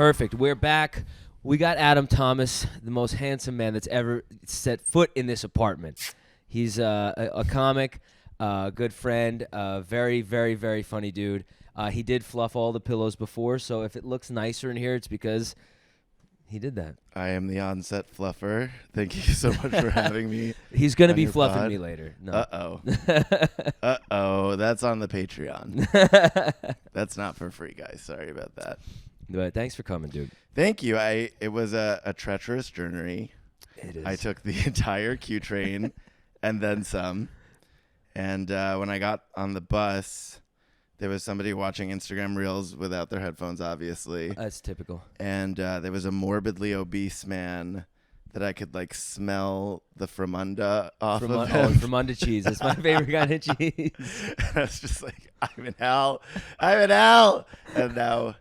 Perfect. We're back. We got Adam Thomas, the most handsome man that's ever set foot in this apartment. He's a comic, good friend, very, very, very funny dude. He did fluff all the pillows before, so if it looks nicer in here, it's because he did that. I am the on-set fluffer. Thank you so much for having me. He's going to be fluffing me later. No. Uh-oh. Uh-oh. That's on the Patreon. That's not for free, guys. Sorry about that. But thanks for coming, dude. Thank you. It was a treacherous journey. It is. I took the entire Q train and then some. And when I got on the bus, there was somebody watching Instagram Reels without their headphones, obviously. That's typical. And there was a morbidly obese man that I could like smell the Fromunda off of him. Fromunda cheese. That's my favorite kind of cheese. And I was just like, I'm in hell. I'm in hell. And now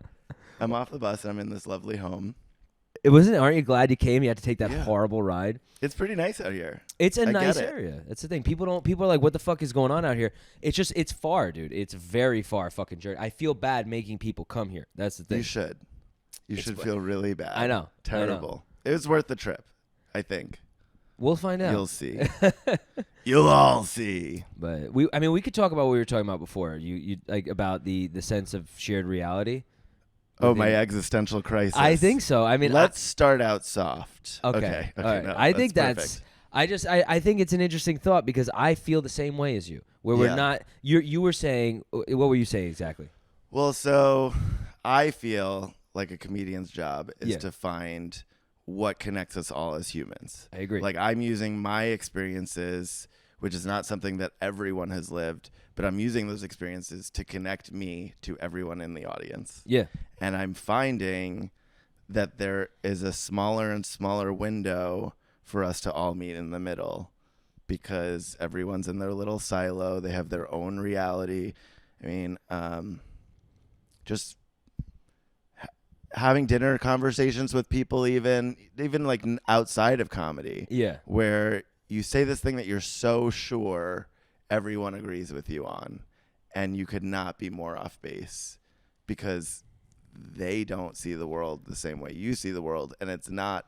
I'm off the bus and I'm in this lovely home. Aren't you glad you came? You had to take that horrible ride. It's pretty nice out here. It's a nice area. That's the thing. People are like, what the fuck is going on out here? It's far, dude. It's very far fucking journey. I feel bad making people come here. That's the thing. You should. You should feel really bad. I know. Terrible. It was worth the trip, I think. We'll find out. You'll see. You'll all see. But we could talk about what we were talking about before. You like about the sense of shared reality. Oh, my existential crisis. I think so. I mean, let's start out soft. Okay. All right. No, I think perfect. I think it's an interesting thought because I feel the same way as you. Where we're not. You were saying. What were you saying exactly? Well, so I feel like a comedian's job is to find what connects us all as humans. I agree. Like I'm using my experiences, which is not something that everyone has lived, but I'm using those experiences to connect me to everyone in the audience. Yeah. And I'm finding that there is a smaller and smaller window for us to all meet in the middle because everyone's in their little silo. They have their own reality. I mean, just having dinner conversations with people, even like outside of comedy. Yeah. Where you say this thing that you're so sure everyone agrees with you on, and you could not be more off base because they don't see the world the same way you see the world. And it's not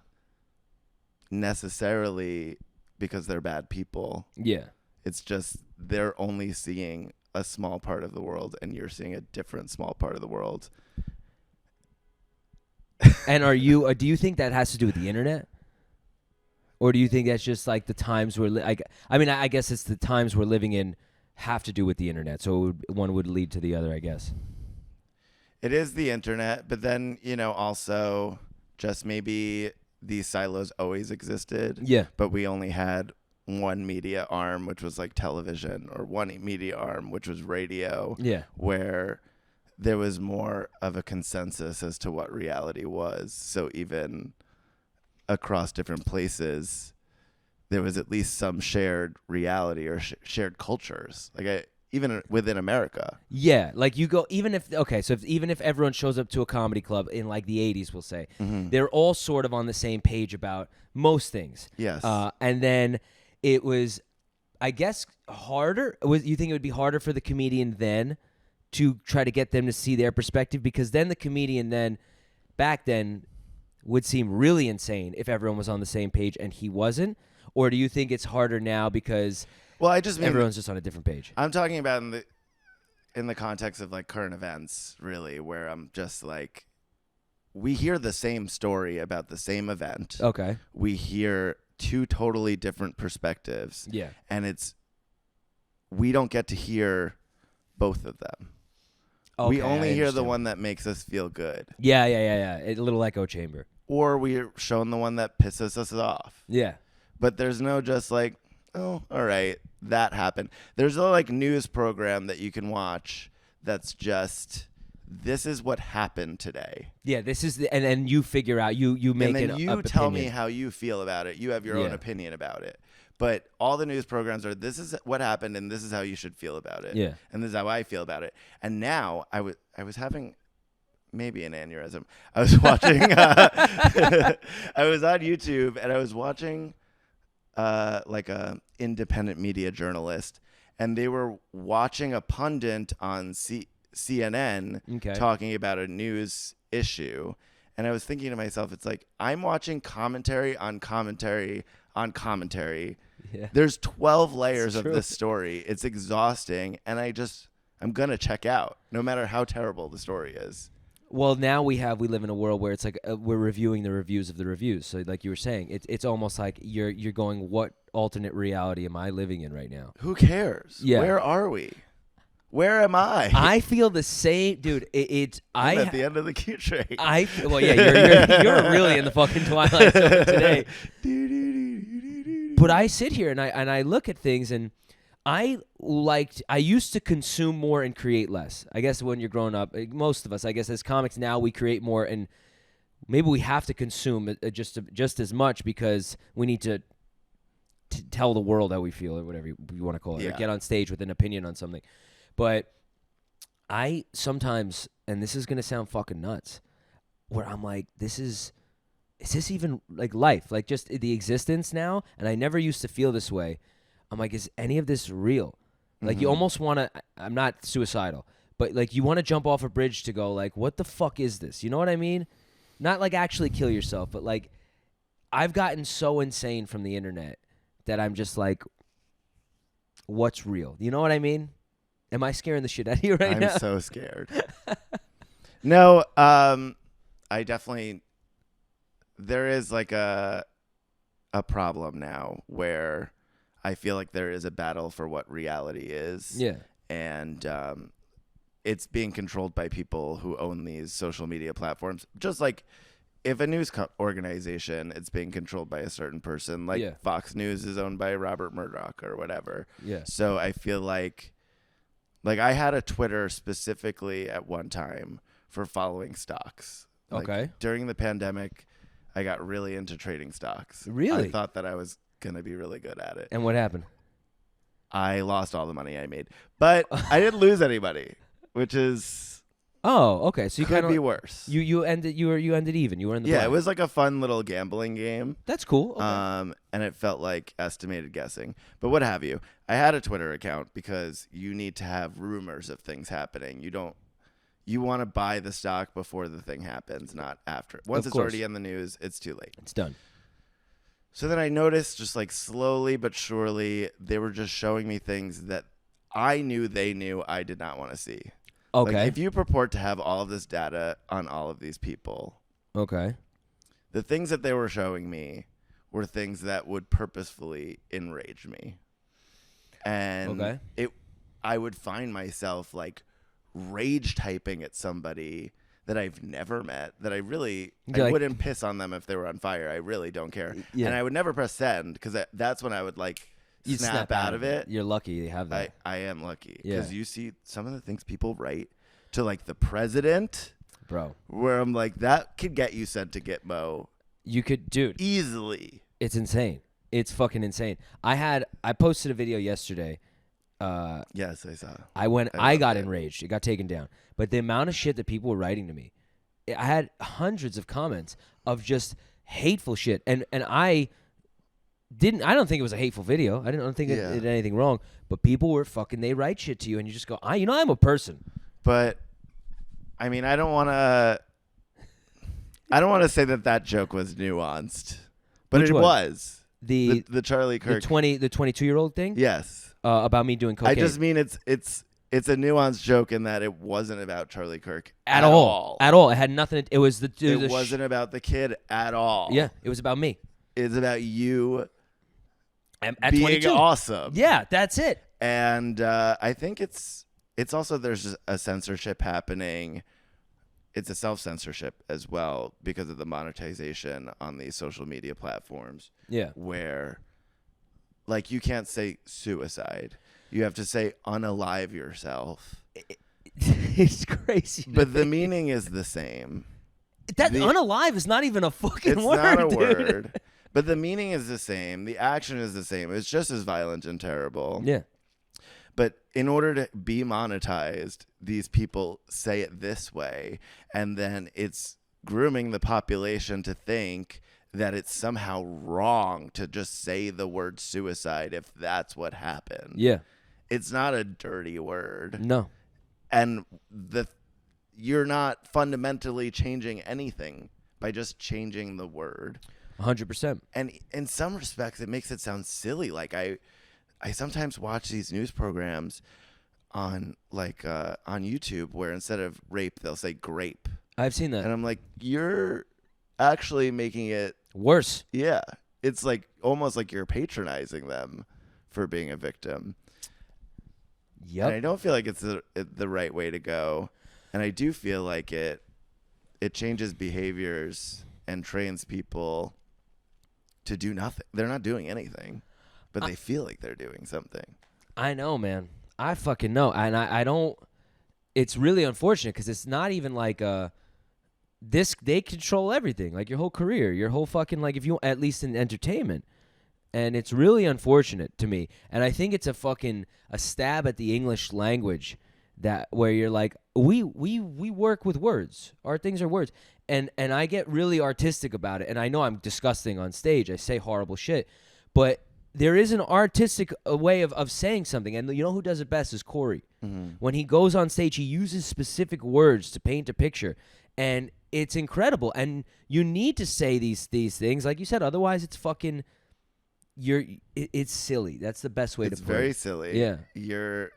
necessarily because they're bad people. Yeah. It's just they're only seeing a small part of the world and you're seeing a different small part of the world. And do you think that has to do with the internet? Or do you think that's just like the times I guess it's the times we're living in have to do with the internet. So one would lead to the other, I guess. It is the internet, but then, also just maybe these silos always existed. Yeah. But we only had one media arm, which was like television, or one media arm, which was radio. Yeah. Where there was more of a consensus as to what reality was. So even across different places, there was at least some shared reality or shared cultures. Even within America. Yeah, like you go, even if everyone shows up to a comedy club in like the 80s, we'll say, they're all sort of on the same page about most things. Yes. And then it was, I guess, harder. You think it would be harder for the comedian then to try to get them to see their perspective? Because then the comedian back then, would seem really insane if everyone was on the same page and he wasn't? Or do you think it's harder now because... Well, I just mean everyone's just on a different page. I'm talking about in the context of like current events, really, where I'm just like, we hear the same story about the same event. Okay. We hear two totally different perspectives. Yeah. And we don't get to hear both of them. Okay, we only hear the one that makes us feel good. Yeah. A little echo chamber. Or we're shown the one that pisses us off. Yeah. But there's no just like, oh, all right, that happened. There's no like news program that you can watch that's just, this is what happened today. Yeah, this is and then you figure out, you make it up. And then you tell me how you feel about it. You have your own opinion about it. But all the news programs are, this is what happened and this is how you should feel about it. Yeah. And this is how I feel about it. And now I was having maybe an aneurysm. I was watching, I was on YouTube and I was watching like a independent media journalist, and they were watching a pundit on CNN talking about a news issue, And I was thinking to myself, it's like, I'm watching commentary on commentary on commentary. Yeah. There's 12 layers of this story. It's exhausting. And I'm going to check out no matter how terrible the story is. Well, now we live in a world where it's like we're reviewing the reviews of the reviews. So like you were saying, it's almost like you're going, what alternate reality am I living in right now? Who cares? Yeah. Where are we? Where am I? I feel the same, dude. I'm at the end of the Q train. Well, yeah, you're really in the fucking twilight zone today. But I sit here and I look at things, and I used to consume more and create less. I guess when you're growing up, most of us, I guess as comics now, we create more, and maybe we have to consume just as much because we need to tell the world how we feel, or whatever you want to call it, or get on stage with an opinion on something. But I sometimes, and this is going to sound fucking nuts, where I'm like, is this even like life? Like just the existence now? And I never used to feel this way. I'm like, is any of this real? Like you almost want to, I'm not suicidal, but like you want to jump off a bridge to go like, what the fuck is this? You know what I mean? Not like actually kill yourself, but like I've gotten so insane from the internet that I'm just like, what's real? You know what I mean? Am I scaring the shit out of you right now? I'm so scared. No, I definitely, there is like a problem now where I feel like there is a battle for what reality is. Yeah. And it's being controlled by people who own these social media platforms. Just like if a news organization, it's being controlled by a certain person. Like Fox News is owned by Robert Murdoch or whatever. Yeah. So I feel like I had a Twitter specifically at one time for following stocks. Like okay. During the pandemic, I got really into trading stocks. Really? I thought that I was going to be really good at it. And what happened? I lost all the money I made. But I didn't lose anybody, which is okay. So you could be worse. You ended even. You were in the black. It was like a fun little gambling game. That's cool. Okay. And it felt like estimated guessing. But what have you. I had a Twitter account because you need to have rumors of things happening. You want to buy the stock before the thing happens, not after. Once it's already in the news, it's too late. It's done. So then I noticed just like slowly but surely, they were just showing me things that I knew they knew I did not want to see. Okay. Like if you purport to have all of this data on all of these people. Okay. The things that they were showing me were things that would purposefully enrage me. And I would find myself like rage typing at somebody that I've never met, that I wouldn't piss on them if they were on fire. I really don't care. Yeah. And I would never press send because that's when I would like snap out of it. You're lucky you have that. I am lucky because you see some of the things people write to like the president, bro, where I'm like, that could get you sent to Gitmo. You could, dude, easily. It's insane. It's fucking insane. I posted a video yesterday. Yes, I saw. I got enraged. It got taken down. But the amount of shit that people were writing to me, I had hundreds of comments of just hateful shit. And I don't think it was a hateful video. I don't think it did anything wrong. But people were they write shit to you and you just go, I'm a person. But I mean, I don't want to say that joke was nuanced, but it was. The Charlie Kirk, the 22-year-old thing. Yes. About me doing cocaine. I just mean it's a nuanced joke in that it wasn't about Charlie Kirk at all. At all. It had nothing. It was it wasn't about the kid at all. Yeah, it was about me. It's about you at being 22. Awesome. Yeah, that's it. And I think it's also there's a censorship happening. It's a self-censorship as well because of the monetization on these social media platforms. Yeah. Where, like, you can't say suicide. You have to say unalive yourself. It's crazy. But the meaning is the same. Unalive is not even a fucking word, It's not a dude. word. But the meaning is the same. The action is the same. It's just as violent and terrible. Yeah. But in order to be monetized, these people say it this way, and then it's grooming the population to think that it's somehow wrong to just say the word suicide if that's what happened. Yeah. It's not a dirty word. No. And you're not fundamentally changing anything by just changing the word. 100%. And in some respects, it makes it sound silly. Like I sometimes watch these news programs on on YouTube where instead of rape, they'll say grape. I've seen that. And I'm like, you're actually making it worse. Yeah. It's like almost like you're patronizing them for being a victim. Yep. And I don't feel like it's the right way to go. And I do feel like it changes behaviors and trains people to do nothing. They're not doing anything, but they feel like they're doing something. I know, man. I fucking know. And I don't, it's really unfortunate because it's not even like they control everything, like your whole career, your whole fucking, like if you, at least in entertainment. And it's really unfortunate to me. And I think it's a stab at the English language that where you're like, we work with words. Our things are words. And I get really artistic about it. And I know I'm disgusting on stage. I say horrible shit. But there is an artistic way of saying something. And you know who does it best is Corey. Mm-hmm. When he goes on stage, he uses specific words to paint a picture. And it's incredible. And you need to say these things. Like you said, otherwise it's fucking... it's silly. That's the best way to put it. It's very silly. Yeah. You're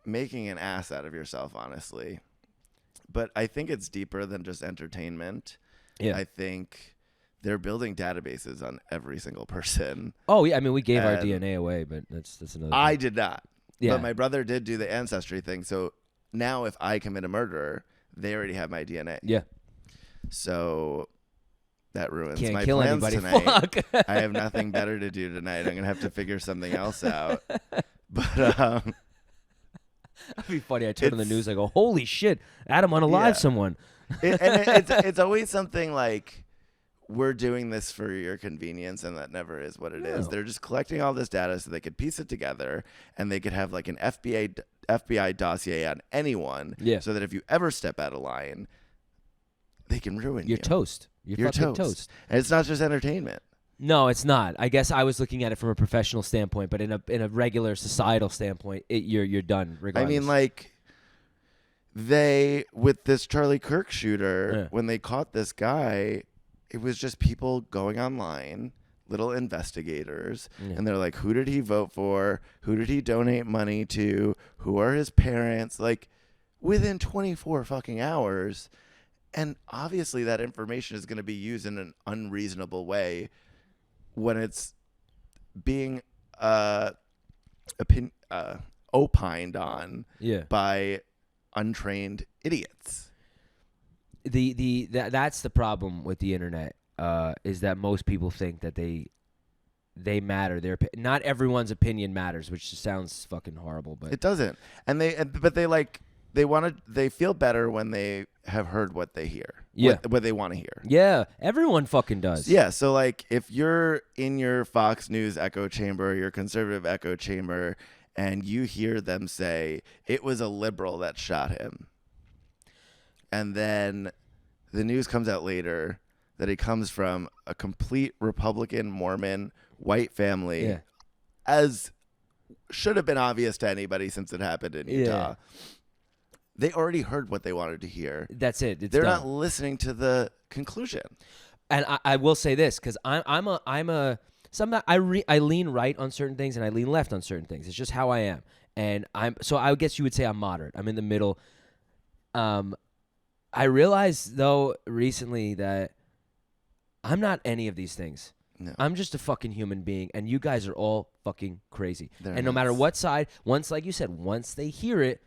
making an ass out of yourself, honestly. But I think it's deeper than just entertainment. Yeah. I think they're building databases on every single person. Oh, yeah. I mean, we gave our DNA away, but that's another thing. I did not. Yeah. But my brother did do the ancestry thing. So now if I commit a murder, they already have my DNA. Yeah. So... that ruins Can't my kill plans anybody. Tonight. Fuck. I have nothing better to do tonight. I'm gonna have to figure something else out. But that'd be funny. I turn on the news. I go, "Holy shit, Adam unalive someone." It's always something like we're doing this for your convenience, and that never is what it is. They're just collecting all this data so they could piece it together, and they could have like an FBI dossier on anyone. Yeah. So that if you ever step out of line, they can ruin you. You're toast. You're fucking toast. And it's not just entertainment. No, it's not. I guess I was looking at it from a professional standpoint, but in a regular societal standpoint, you're done regardless. I mean, like with this Charlie Kirk shooter, when they caught this guy, it was just people going online, little investigators, and they're like, who did he vote for? Who did he donate money to? Who are his parents? Like within 24 fucking hours. And obviously that information is going to be used in an unreasonable way when it's being opined on by untrained idiots. That's the problem with the internet, is that most people think that they matter. Not everyone's opinion matters, which sounds fucking horrible, but it doesn't. They feel better when they have heard what they hear. Yeah. What they want to hear. Yeah. Everyone fucking does. Yeah. So like if you're in your Fox News echo chamber, your conservative echo chamber, and you hear them say it was a liberal that shot him, and then the news comes out later that it comes from a complete Republican Mormon white family, as should have been obvious to anybody since it happened in Utah. Yeah. They already heard what they wanted to hear. That's it. They're not listening to the conclusion. And I will say this, because I lean right on certain things and I lean left on certain things. It's just how I am. And so I guess you would say I'm moderate. I'm in the middle. I realized though recently that I'm not any of these things. No. I'm just a fucking human being, and you guys are all fucking crazy. And no matter what side, like you said, once they hear it,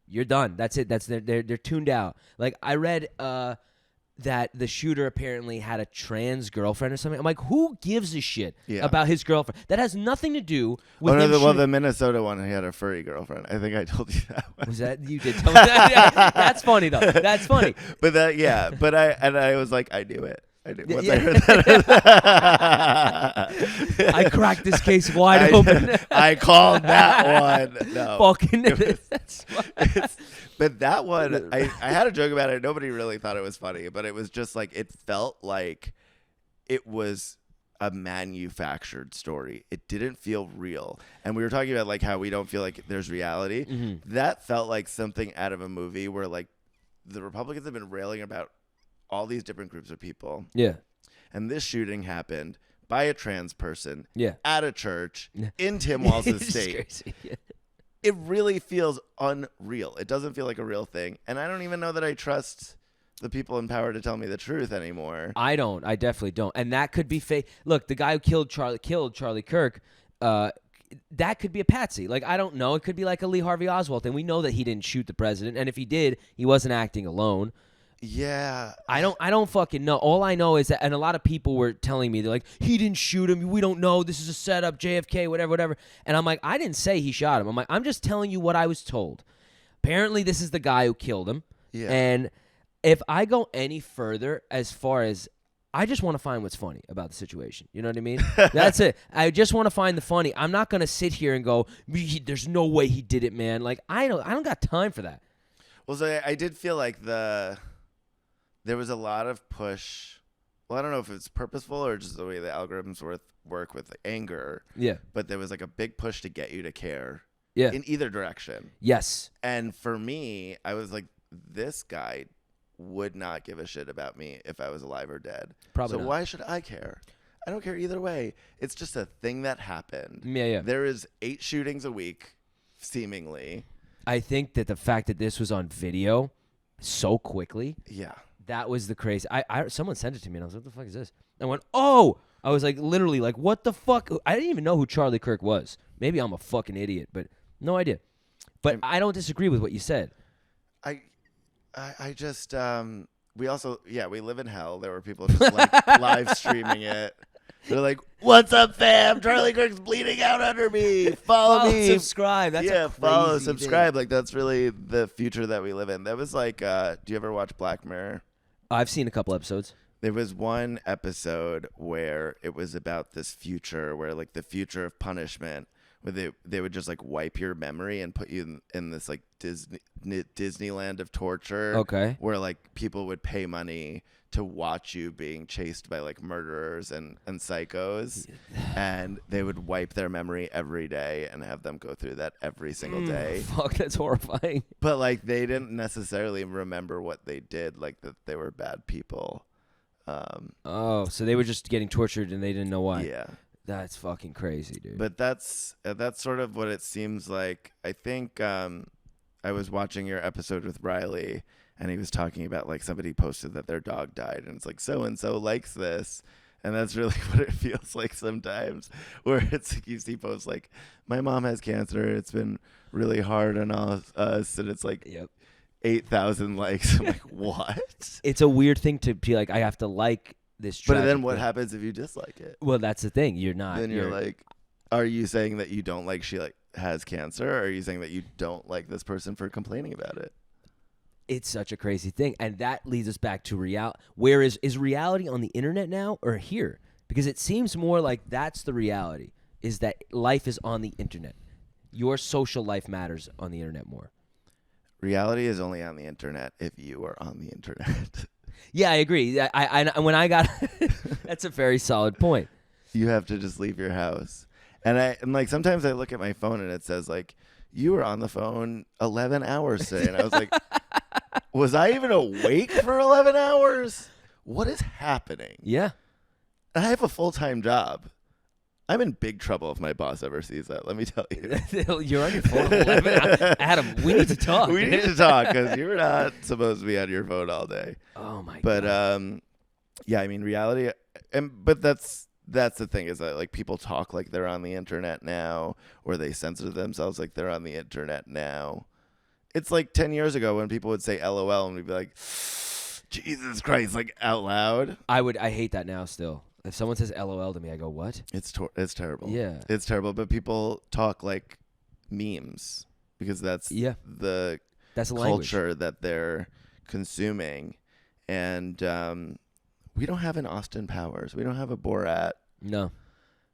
you're done. That's it. They're tuned out. Like I read that the shooter apparently had a trans girlfriend or something. I'm like, who gives a shit about his girlfriend? That has nothing to do with the Minnesota one, he had a furry girlfriend. I think I told you that one. Was that you did tell me that? Yeah, that's funny though. That's funny. But I was like, I knew it. I did. Once I heard that, I cracked this case wide open. I called that one. No, fucking. But that one, I had a joke about it. Nobody really thought it was funny, but it was just like it felt like it was a manufactured story. It didn't feel real. And we were talking about like how we don't feel like there's reality. Mm-hmm. That felt like something out of a movie where like the Republicans have been railing about all these different groups of people. Yeah. And this shooting happened by a trans person at a church in Tim Walz' estate. Crazy. Yeah. It really feels unreal. It doesn't feel like a real thing. And I don't even know that I trust the people in power to tell me the truth anymore. I don't. I definitely don't. And that could be fake. Look, the guy who killed Charlie Kirk, that could be a patsy. Like, I don't know. It could be like a Lee Harvey Oswald. And we know that he didn't shoot the president. And if he did, he wasn't acting alone. Yeah. I don't fucking know. All I know is that, and a lot of people were telling me, they're like, he didn't shoot him. We don't know. This is a setup, JFK, whatever. And I'm like, I didn't say he shot him. I'm like, I'm just telling you what I was told. Apparently, this is the guy who killed him. Yeah. And if I go any further as far as, I just want to find what's funny about the situation. You know what I mean? That's it. I just want to find the funny. I'm not going to sit here and go, there's no way he did it, man. Like, I don't got time for that. Well, so I did feel like there was a lot of push. Well, I don't know if it's purposeful or just the way the algorithms work with anger. Yeah. But there was like a big push to get you to care. Yeah. In either direction. Yes. And for me, I was like, this guy would not give a shit about me if I was alive or dead. Probably so not. Why should I care? I don't care either way. It's just a thing that happened. Yeah. There is 8 shootings a week, seemingly. I think that the fact that this was on video so quickly. Yeah. That was the crazy. Someone sent it to me, and I was like, what the fuck is this? I went, oh! I was like, literally, like, what the fuck? I didn't even know who Charlie Kirk was. Maybe I'm a fucking idiot, but no idea. But I don't disagree with what you said. I just, we also, we live in hell. There were people just like live streaming it. They're like, what's up, fam? Charlie Kirk's bleeding out under me. Follow me. Subscribe. That's a crazy follow, subscribe. thing. Like, that's really the future that we live in. That was like, do you ever watch Black Mirror? I've seen a couple episodes. There was one episode where it was about this future where like the future of punishment, where they would just like wipe your memory and put you in this like Disneyland of torture. Okay. Where like people would pay money to watch you being chased by like murderers and psychos, and they would wipe their memory every day and have them go through that every single day. Fuck, that's horrifying. But like they didn't necessarily remember what they did, like that they were bad people. So they were just getting tortured and they didn't know why. Yeah. That's fucking crazy, dude. But that's sort of what it seems like. I think I was watching your episode with Riley, and he was talking about like somebody posted that their dog died, and it's like so and so likes this, and that's really what it feels like sometimes. Where it's like you see posts like, "My mom has cancer. It's been really hard on us," and it's like 8,000 likes. I'm like, what? It's a weird thing to be like, I have to like this. But then what happens if you dislike it? Well, that's the thing. You're not. Then you're like, are you saying that you don't like she like has cancer, or are you saying that you don't like this person for complaining about it? It's such a crazy thing, and that leads us back to reality. Where is reality on the internet now or here? Because it seems more like that's the reality, is that life is on the internet. Your social life matters on the internet more. Reality is only on the internet if you are on the internet. Yeah, I agree. When I got that's a very solid point. You have to just leave your house. And like sometimes I look at my phone and it says like, you were on the phone 11 hours today. And I was like, was I even awake for 11 hours? What is happening? Yeah. I have a full-time job. I'm in big trouble if my boss ever sees that. Let me tell you. You're on your phone 11. Adam, we need to talk. We need to talk because you're not supposed to be on your phone all day. Oh my god. But yeah, I mean reality, but that's the thing is that like people talk like they're on the internet now, or they censor themselves like they're on the internet now. It's like 10 years ago when people would say LOL and we'd be like, Jesus Christ, like out loud. I hate that now still. If someone says LOL to me, I go, what? It's terrible. Yeah. It's terrible. But people talk like memes because that's the culture that they're consuming. And we don't have an Austin Powers. We don't have a Borat. No.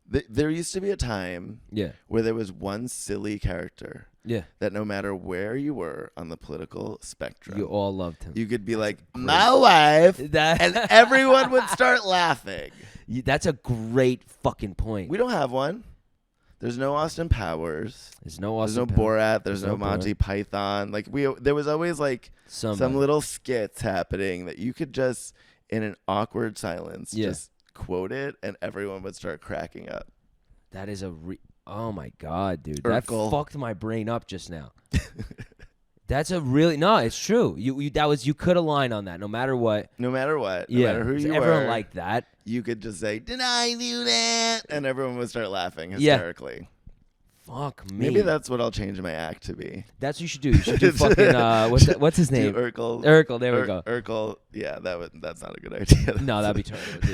There used to be a time where there was one silly character that no matter where you were on the political spectrum, you all loved him. You could be like, my wife, and everyone would start laughing. That's a great fucking point. We don't have one. There's no Austin Powers. There's no Borat. There's no Borat. Monty Python. Like there was always like some little skits happening that you could just in an awkward silence just quote it, and everyone would start cracking up. That is oh my God, dude. Urkel. That fucked my brain up just now. That's it's true. You could align on that no matter what. No matter what. No matter who you were. Everyone liked that. You could just say, "Did I do that?" And everyone would start laughing hysterically. Fuck me. Maybe that's what I'll change my act to be. That's what you should do. You should do fucking what's his name? Urkel. Urkel, there we go. Urkel. Yeah, that's not a good idea. No, that'd be terrible.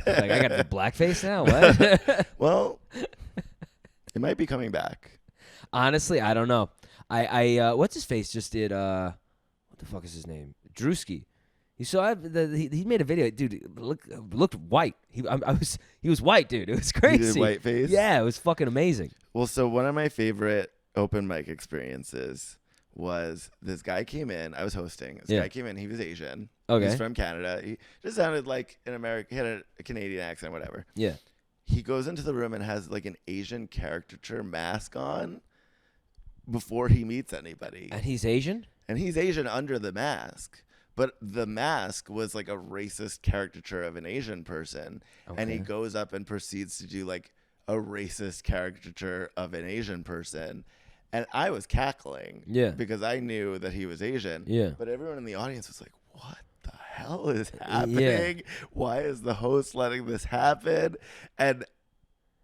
Like, I got to do blackface now? What? Well, it might be coming back. Honestly, I don't know. I what's his face just did what the fuck is his name? Drewski. You saw he made a video, dude. Looked white. He was white, dude. It was crazy. He did white face. Yeah, it was fucking amazing. Well, so one of my favorite open mic experiences was this guy came in. I was hosting. This guy came in. He was Asian. Okay. He's from Canada. He just sounded like an American. He had a Canadian accent, whatever. Yeah. He goes into the room and has like an Asian caricature mask on before he meets anybody. And he's Asian? And he's Asian under the mask. But the mask was like a racist caricature of an Asian person. Okay. And he goes up and proceeds to do like a racist caricature of an Asian person. And I was cackling. Yeah. Because I knew that he was Asian. Yeah. But everyone in the audience was like, what the hell is happening? Yeah. Why is the host letting this happen? And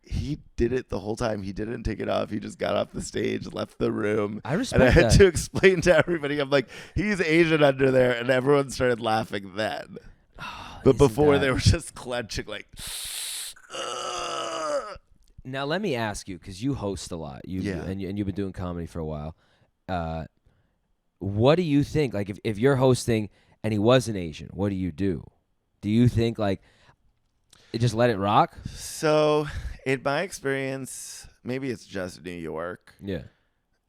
he did it the whole time. He didn't take it off. He just got off the stage, left the room. I respect that. And I had that. to explain to everybody. I'm like, he's Asian under there. And everyone started laughing then. Oh, but before they were just clenching like. Now, let me ask you, because you host a lot. And you've been doing comedy for a while. What do you think? Like, if you're hosting and he wasn't Asian, what do you do? Do you think, like, just let it rock? So, in my experience, maybe it's just New York. Yeah.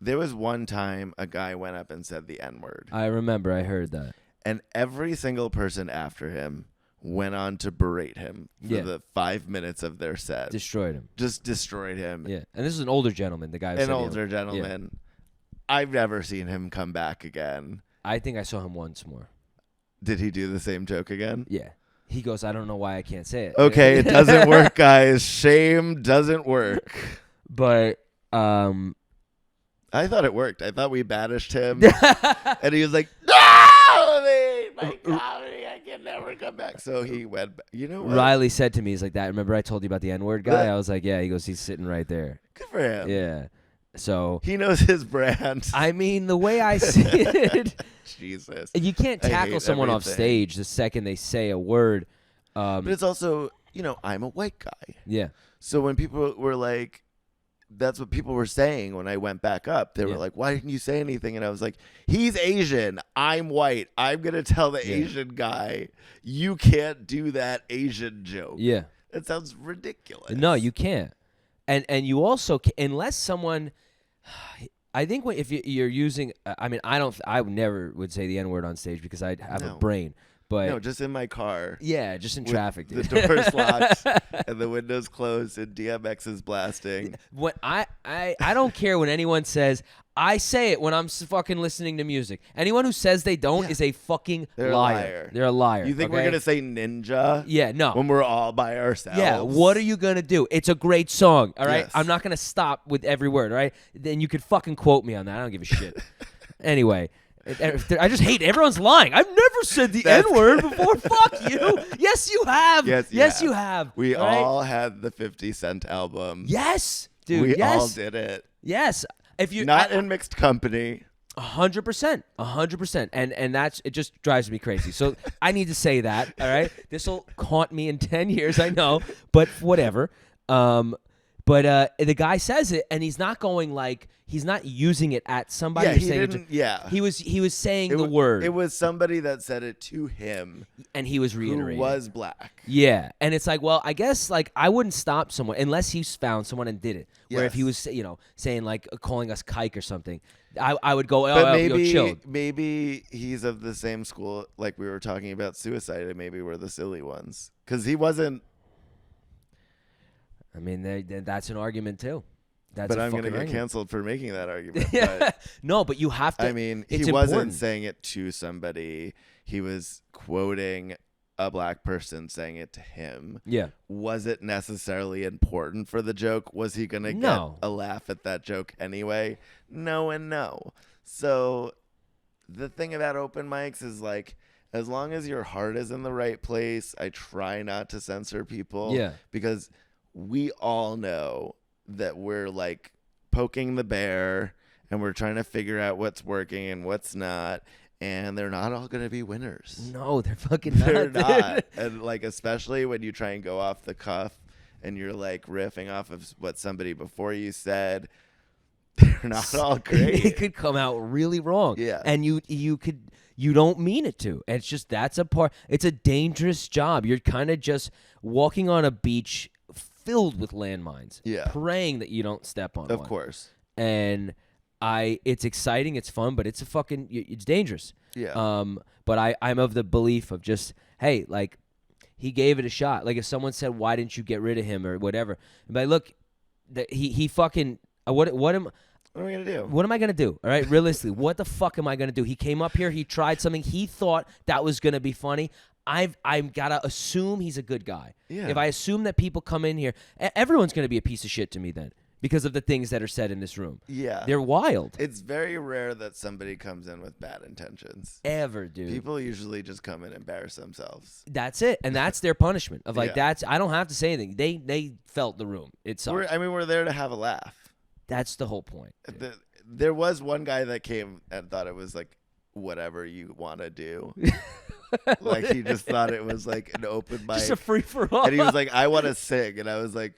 There was one time a guy went up and said the N-word. I remember. I heard that. And every single person after him went on to berate him for the 5 minutes of their set. Destroyed him. Just destroyed him. Yeah. And this is an older gentleman, the guy who said an older gentleman. Yeah. I've never seen him come back again. I think I saw him once more. Did he do the same joke again? Yeah. He goes, I don't know why I can't say it. Okay, it doesn't work, guys. Shame doesn't work. But I thought it worked. I thought we banished him. And he was like, no! My comedy, I can never come back. So he went back. You know what? Riley said to me, he's like, that. Remember I told you about the N-word guy? I was like, yeah. He goes, he's sitting right there. Good for him. Yeah. So he knows his brand. I mean, the way I see it, Jesus, you can't tackle someone off stage the second they say a word. But it's also, I'm a white guy. Yeah. So when people were like, that's what people were saying when I went back up. They were like, why didn't you say anything? And I was like, he's Asian. I'm white. I'm going to tell the Asian guy, you can't do that Asian joke. Yeah. That sounds ridiculous. No, you can't. And you also, unless someone, I think if you're using, I mean, I never would say the N-word on stage because I have a brain. But no, just in my car. Yeah, just in traffic. The doors locked and the windows closed and DMX is blasting. When I don't care when anyone says, I say it when I'm fucking listening to music. Anyone who says they don't is a fucking liar. They're a liar. You think we're going to say ninja? Yeah, no. When we're all by ourselves? Yeah, what are you going to do? It's a great song, all right? Yes. I'm not going to stop with every word, all right? Then you could fucking quote me on that. I don't give a shit. Anyway. I just hate everyone's lying. I've never said the N-word before. Fuck you. Yes, you have. Yes, you have. We all had the 50 Cent album. Yes, dude. We all did it. Yes. If you not in mixed company. 100%. 100%. And it just drives me crazy. So I need to say that. All right. This will haunt me in 10 years. I know, but whatever. But the guy says it, and he's not going like he's not using it at somebody. Yeah, he didn't. Yeah, he was saying the word. It was somebody that said it to him, and he was reiterating. Who was black. Yeah, and it's like, well, I guess like I wouldn't stop someone unless he's found someone and did it. Where if he was, saying like calling us kike or something, I would go, but chill. Maybe he's of the same school, like we were talking about suicide, and maybe we're the silly ones because he wasn't. I mean, that's an argument too. That's but a I'm going to fucking get argument. canceled for making that argument. But, no, but you have to. I mean, he it's wasn't important. saying it to somebody. He was quoting a black person saying it to him. Yeah. Was it necessarily important for the joke? Was he going to get a laugh at that joke anyway? No and no. So the thing about open mics is like, as long as your heart is in the right place, I try not to censor people. Yeah. Because we all know that we're like poking the bear and we're trying to figure out what's working and what's not. And they're not all going to be winners. No, they're fucking not. They're not. And like, especially when you try and go off the cuff and you're like riffing off of what somebody before you said, they're not all great. It could come out really wrong. Yeah. And you don't mean it to. And it's just, it's a dangerous job. You're kind of just walking on a beach filled with landmines. Yeah. Praying that you don't step on one. Of course. And it's exciting, it's fun, but it's it's dangerous. Yeah. But I'm of the belief of just, hey, like, he gave it a shot. Like, if someone said, why didn't you get rid of him or whatever? But look, he fucking, what am I going to do? What am I going to do? All right, realistically, what the fuck am I going to do? He came up here, he tried something, he thought that was going to be funny. I've got to assume he's a good guy. Yeah. If I assume that people come in here, everyone's going to be a piece of shit to me then. Because of the things that are said in this room. Yeah. They're wild. It's very rare that somebody comes in with bad intentions. Ever, dude. People usually just come and embarrass themselves. That's it. And that's their punishment. Of like, Yeah. I don't have to say anything. They felt the room. It sucked. We're there to have a laugh. That's the whole point. There was one guy that came and thought it was like, whatever you want to do. Like, he just thought it was like an open mic. Just a free-for-all. And he was like, I want to sing. And I was like,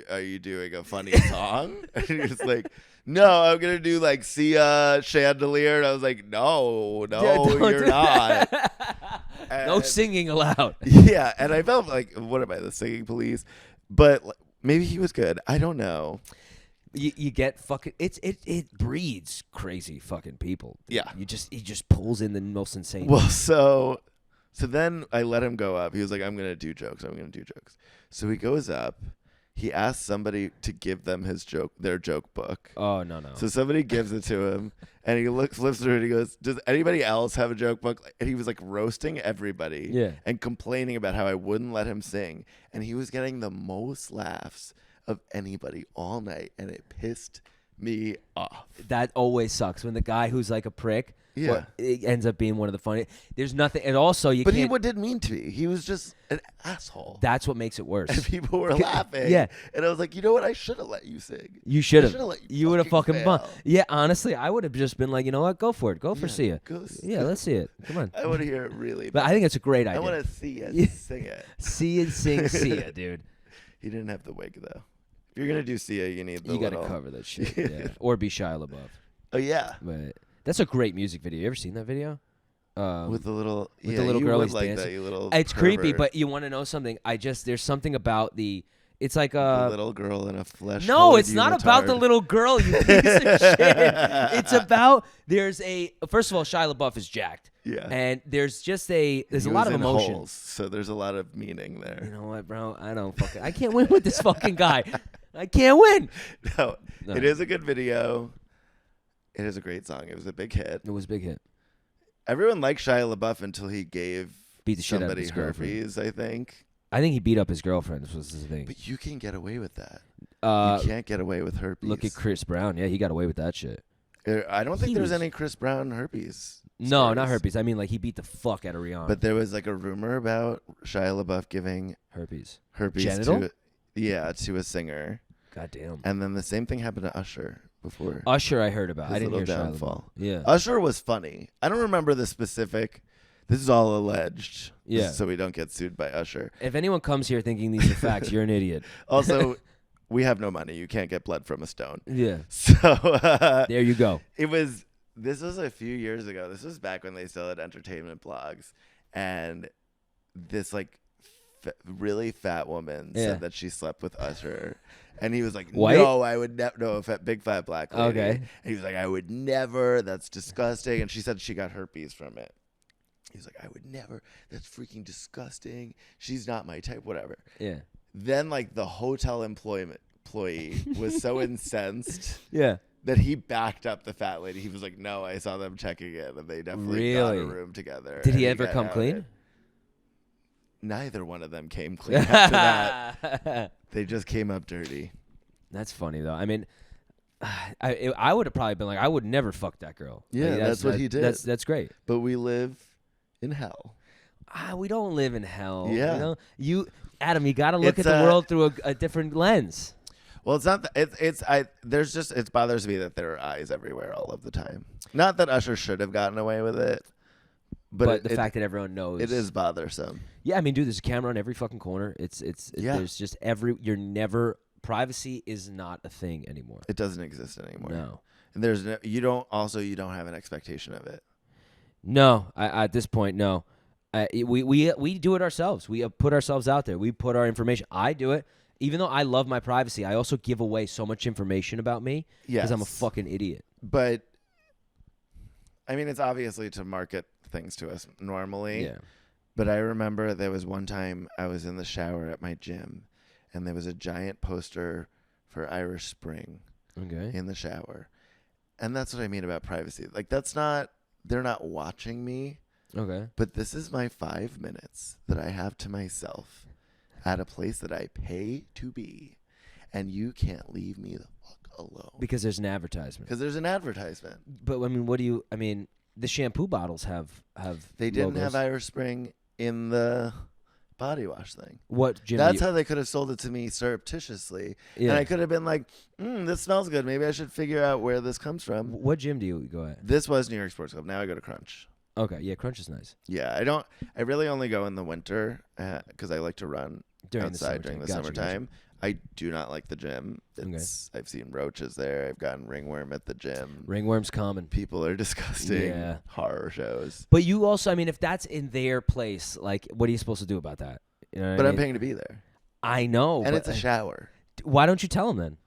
are you doing a funny song? And he was like, no, I'm gonna do like Sia Chandelier. And I was like, no, you're not. No singing allowed. Yeah, and I felt like, what am I, the singing police? But maybe he was good. I don't know. You get fucking it breeds crazy fucking people. Yeah. He just pulls in the most insane. Well, so then I let him go up. He was like, I'm gonna do jokes. So he goes up. He asks somebody to give them their joke book. Oh, no. So somebody gives it to him, and he flips through it, and he goes, does anybody else have a joke book? And he was like roasting everybody and complaining about how I wouldn't let him sing. And he was getting the most laughs of anybody all night, and it pissed me off. That always sucks when the guy who's like a prick it ends up being one of the funny. There's nothing, and also But he didn't mean to be. He was just an asshole. That's what makes it worse. And people were laughing. Yeah. And I was like, you know what? I should have let you sing. You should have. You would have fucking fail. bun. Yeah, honestly, I would have just been like, you know what? Go for it. Go for Sia. Yeah, let's see it. Come on. I want to hear it really But I think it's a great idea. I want to see it. Sing it. See it, sing Sia, dude. He didn't have the wig, though. If you're going to do Sia, you need the You got to cover that shit. Yeah. Or be Shia LaBeouf. Oh, yeah. But that's a great music video. You ever seen that video? With the little girl he's like dancing. that, you little it's pervert. creepy, but you want to know something? There's something about it's like the little girl in a flesh. No, it's not about the little girl, you piece of shit. It's about first of all, Shia LaBeouf is jacked. Yeah. And there's a lot of emotion. Holes, so there's a lot of meaning there. You know what, bro? I can't win with this fucking guy. I can't win. No, it is a good video. It is a great song. It was a big hit. It was a big hit. Everyone liked Shia LaBeouf until he beat the shit out of his herpes, I think. I think he beat up his girlfriend. This was his thing. But you can get away with that. You can't get away with herpes. Look at Chris Brown. Yeah, he got away with that shit. I don't think there's any Chris Brown herpes. No, stories. not herpes. I mean, like, he beat the fuck out of Rihanna. But there was like a rumor about Shia LaBeouf giving herpes genital? to a singer. God damn. And then the same thing happened to Usher before. Usher, I heard about. I didn't hear downfall. Yeah. Usher was funny. I don't remember the specific. This is all alleged. Yeah. So we don't get sued by Usher. If anyone comes here thinking these are facts, you're an idiot. Also, we have no money. You can't get blood from a stone. Yeah. So there you go. This was a few years ago. This was back when they still had entertainment blogs, and this like really fat woman said that she slept with Usher, and he was like, White? "No, I would never." No, a big fat black lady. Okay. And he was like, "I would never. That's disgusting." And she said she got herpes from it. He's like, "I would never. That's freaking disgusting. She's not my type. Whatever." Yeah. Then like the hotel employee employee was so incensed. Yeah. That he backed up the fat lady. He was like, "No, I saw them checking in, and they definitely got a room together." Did he ever come clean? Neither one of them came clean after that. They just came up dirty. That's funny though. I mean, I would have probably been like, I would never fuck that girl. Yeah, like, that's what he did. That's great. But we live in hell. We don't live in hell. Yeah. Adam, you got to look at the world through a different lens. Well, it's not. It bothers me that there are eyes everywhere all of the time. Not that Usher should have gotten away with it, but the fact that everyone knows, it is bothersome. Yeah, I mean, dude, there's a camera on every fucking corner. There's just privacy is not a thing anymore. It doesn't exist anymore. No, and you don't have an expectation of it. No, at this point, no. We do it ourselves. We put ourselves out there. We put our information. I do it. Even though I love my privacy, I also give away so much information about me because I'm a fucking idiot. But, I mean, it's obviously to market things to us normally. Yeah. But I remember there was one time I was in the shower at my gym, and there was a giant poster for Irish Spring in the shower. And that's what I mean about privacy. Like, they're not watching me. Okay. But this is my 5 minutes that I have to myself at a place that I pay to be, and you can't leave me the fuck alone. Because there's an advertisement. But I mean, the shampoo bottles have They didn't logos. have Irish Spring in the body wash thing. What, Jim? That's how they could have sold it to me surreptitiously. Yeah. And I could have been like, this smells good. Maybe I should figure out where this comes from. What gym do you go at? This was New York Sports Club. Now I go to Crunch. Okay, yeah, Crunch is nice. Yeah, I really only go in the winter because I like to run outside during the summertime. Gotcha. I do not like the gym. I've seen roaches there. I've gotten ringworm at the gym. Ringworm's common. People are disgusting. Yeah. Horror shows. But you also, I mean, if that's in their place, like, what are you supposed to do about that? You know but I'm paying to be there. I know. And it's a shower. Why don't you tell them then?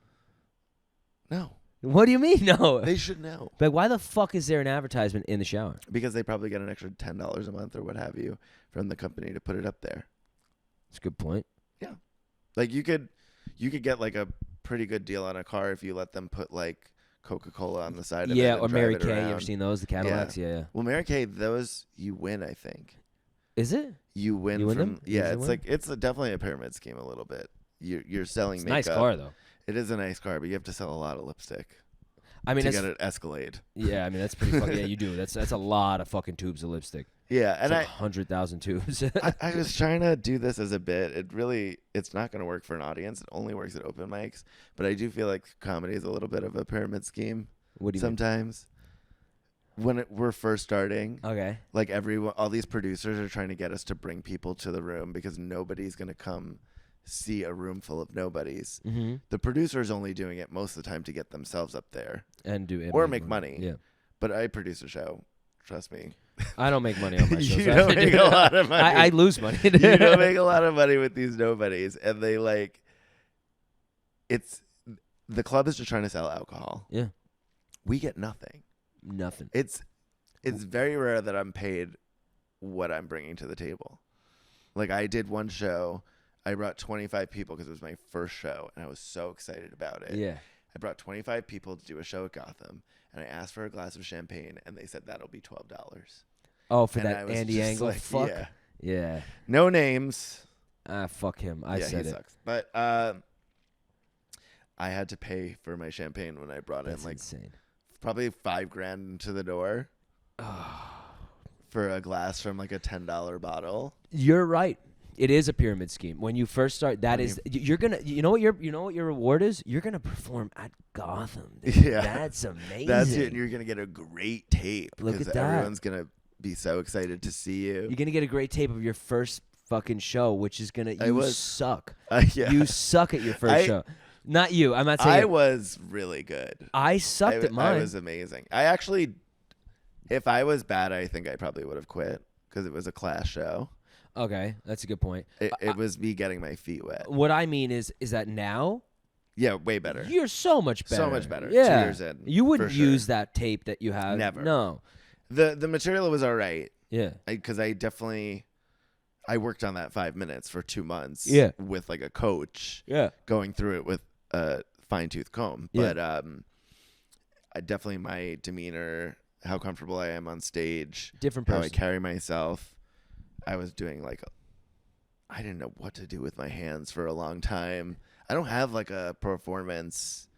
No. What do you mean, no? They should know. But why the fuck is there an advertisement in the shower? Because they probably get an extra $10 a month or what have you from the company to put it up there. That's a good point. Yeah. Like you could get like a pretty good deal on a car if you let them put like Coca-Cola on the side of it. Yeah, or Mary Kay. You ever seen those? The Cadillacs? Yeah. Well, Mary Kay, those you win, I think. Is it? You win from them? Yeah, it's definitely a pyramid scheme a little bit. You're selling makeup. Nice car though. It is a nice car, but you have to sell a lot of lipstick. I mean, to get it Escalade. Yeah, I mean that's pretty fucking. Yeah, you do. That's a lot of fucking tubes of lipstick. Yeah, and like 100,000 tubes. I was trying to do this as a bit. It's not going to work for an audience. It only works at open mics. But I do feel like comedy is a little bit of a pyramid scheme. What do you sometimes? When we're first starting, okay, like all these producers are trying to get us to bring people to the room because nobody's going to come see a room full of nobodies. Mm-hmm. The producer is only doing it most of the time to get themselves up there and make money. Yeah, but I produce a show. Trust me. I don't make money on my shows. You don't make a lot of money. I lose money. You don't make a lot of money with these nobodies, and they the club is just trying to sell alcohol. Yeah, we get nothing. Nothing. It's very rare that I'm paid what I'm bringing to the table. Like I did one show. I brought 25 people because it was my first show, and I was so excited about it. Yeah. I brought 25 people to do a show at Gotham, and I asked for a glass of champagne, and they said that'll be $12. Oh, for that Andy Angle? Like, fuck. Yeah. No names. Fuck him. I said he it. Sucks. But I had to pay for my champagne when I brought That's in insane. Probably $5,000 into the door. For a glass from like a $10 bottle. You're right. It is a pyramid scheme. When you first start, you're gonna. You know what your reward is? You're gonna perform at Gotham. Dude. Yeah, that's amazing. That's it. And you're gonna get a great tape. Look at that. Everyone's gonna be so excited to see you. You're gonna get a great tape of your first fucking show, which is gonna. Suck. Yeah. You suck at your first show. Not you. I'm not saying. I was really good. I sucked at mine. I was amazing. I actually, if I was bad, I think I probably would have quit because it was a class show. Okay, that's a good point. It was me getting my feet wet. What I mean is that now? Yeah, way better. You're so much better. So much better. Yeah. 2 years in. You wouldn't use that tape that you have. Never. No. The material was all right. Yeah. Because I worked on that 5 minutes for 2 months. Yeah. With like a coach. Yeah. Going through it with a fine-tooth comb. But I definitely, my demeanor, how comfortable I am on stage, different person, how I carry myself. I was doing like I didn't know what to do with my hands for a long time. I don't have like a performance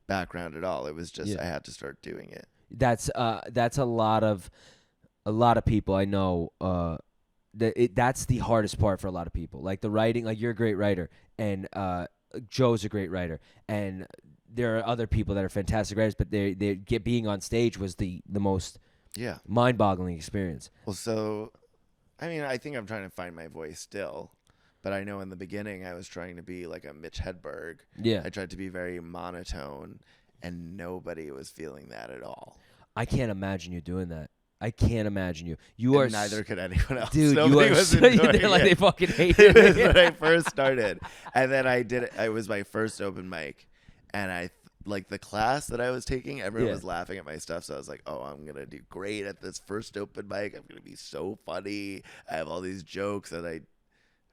background at all. It was just I had to start doing it. That's a lot of people I know. That's the hardest part for a lot of people. Like the writing, like you're a great writer, and Joe's a great writer, and there are other people that are fantastic writers, but they being on stage was the most mind-boggling experience. Well, so I mean, I think I'm trying to find my voice still, but I know in the beginning I was trying to be like a Mitch Hedberg. Yeah, I tried to be very monotone, and nobody was feeling that at all. I can't imagine you doing that. I can't imagine you. You and are neither could anyone else. Dude, Nobody you are was like they fucking hate it. It was when I first started, and then I did it. It was my first open mic, and I like the class that I was taking. Everyone was laughing at my stuff, so I was like, "Oh, I'm gonna do great at this first open mic. I'm gonna be so funny. I have all these jokes that I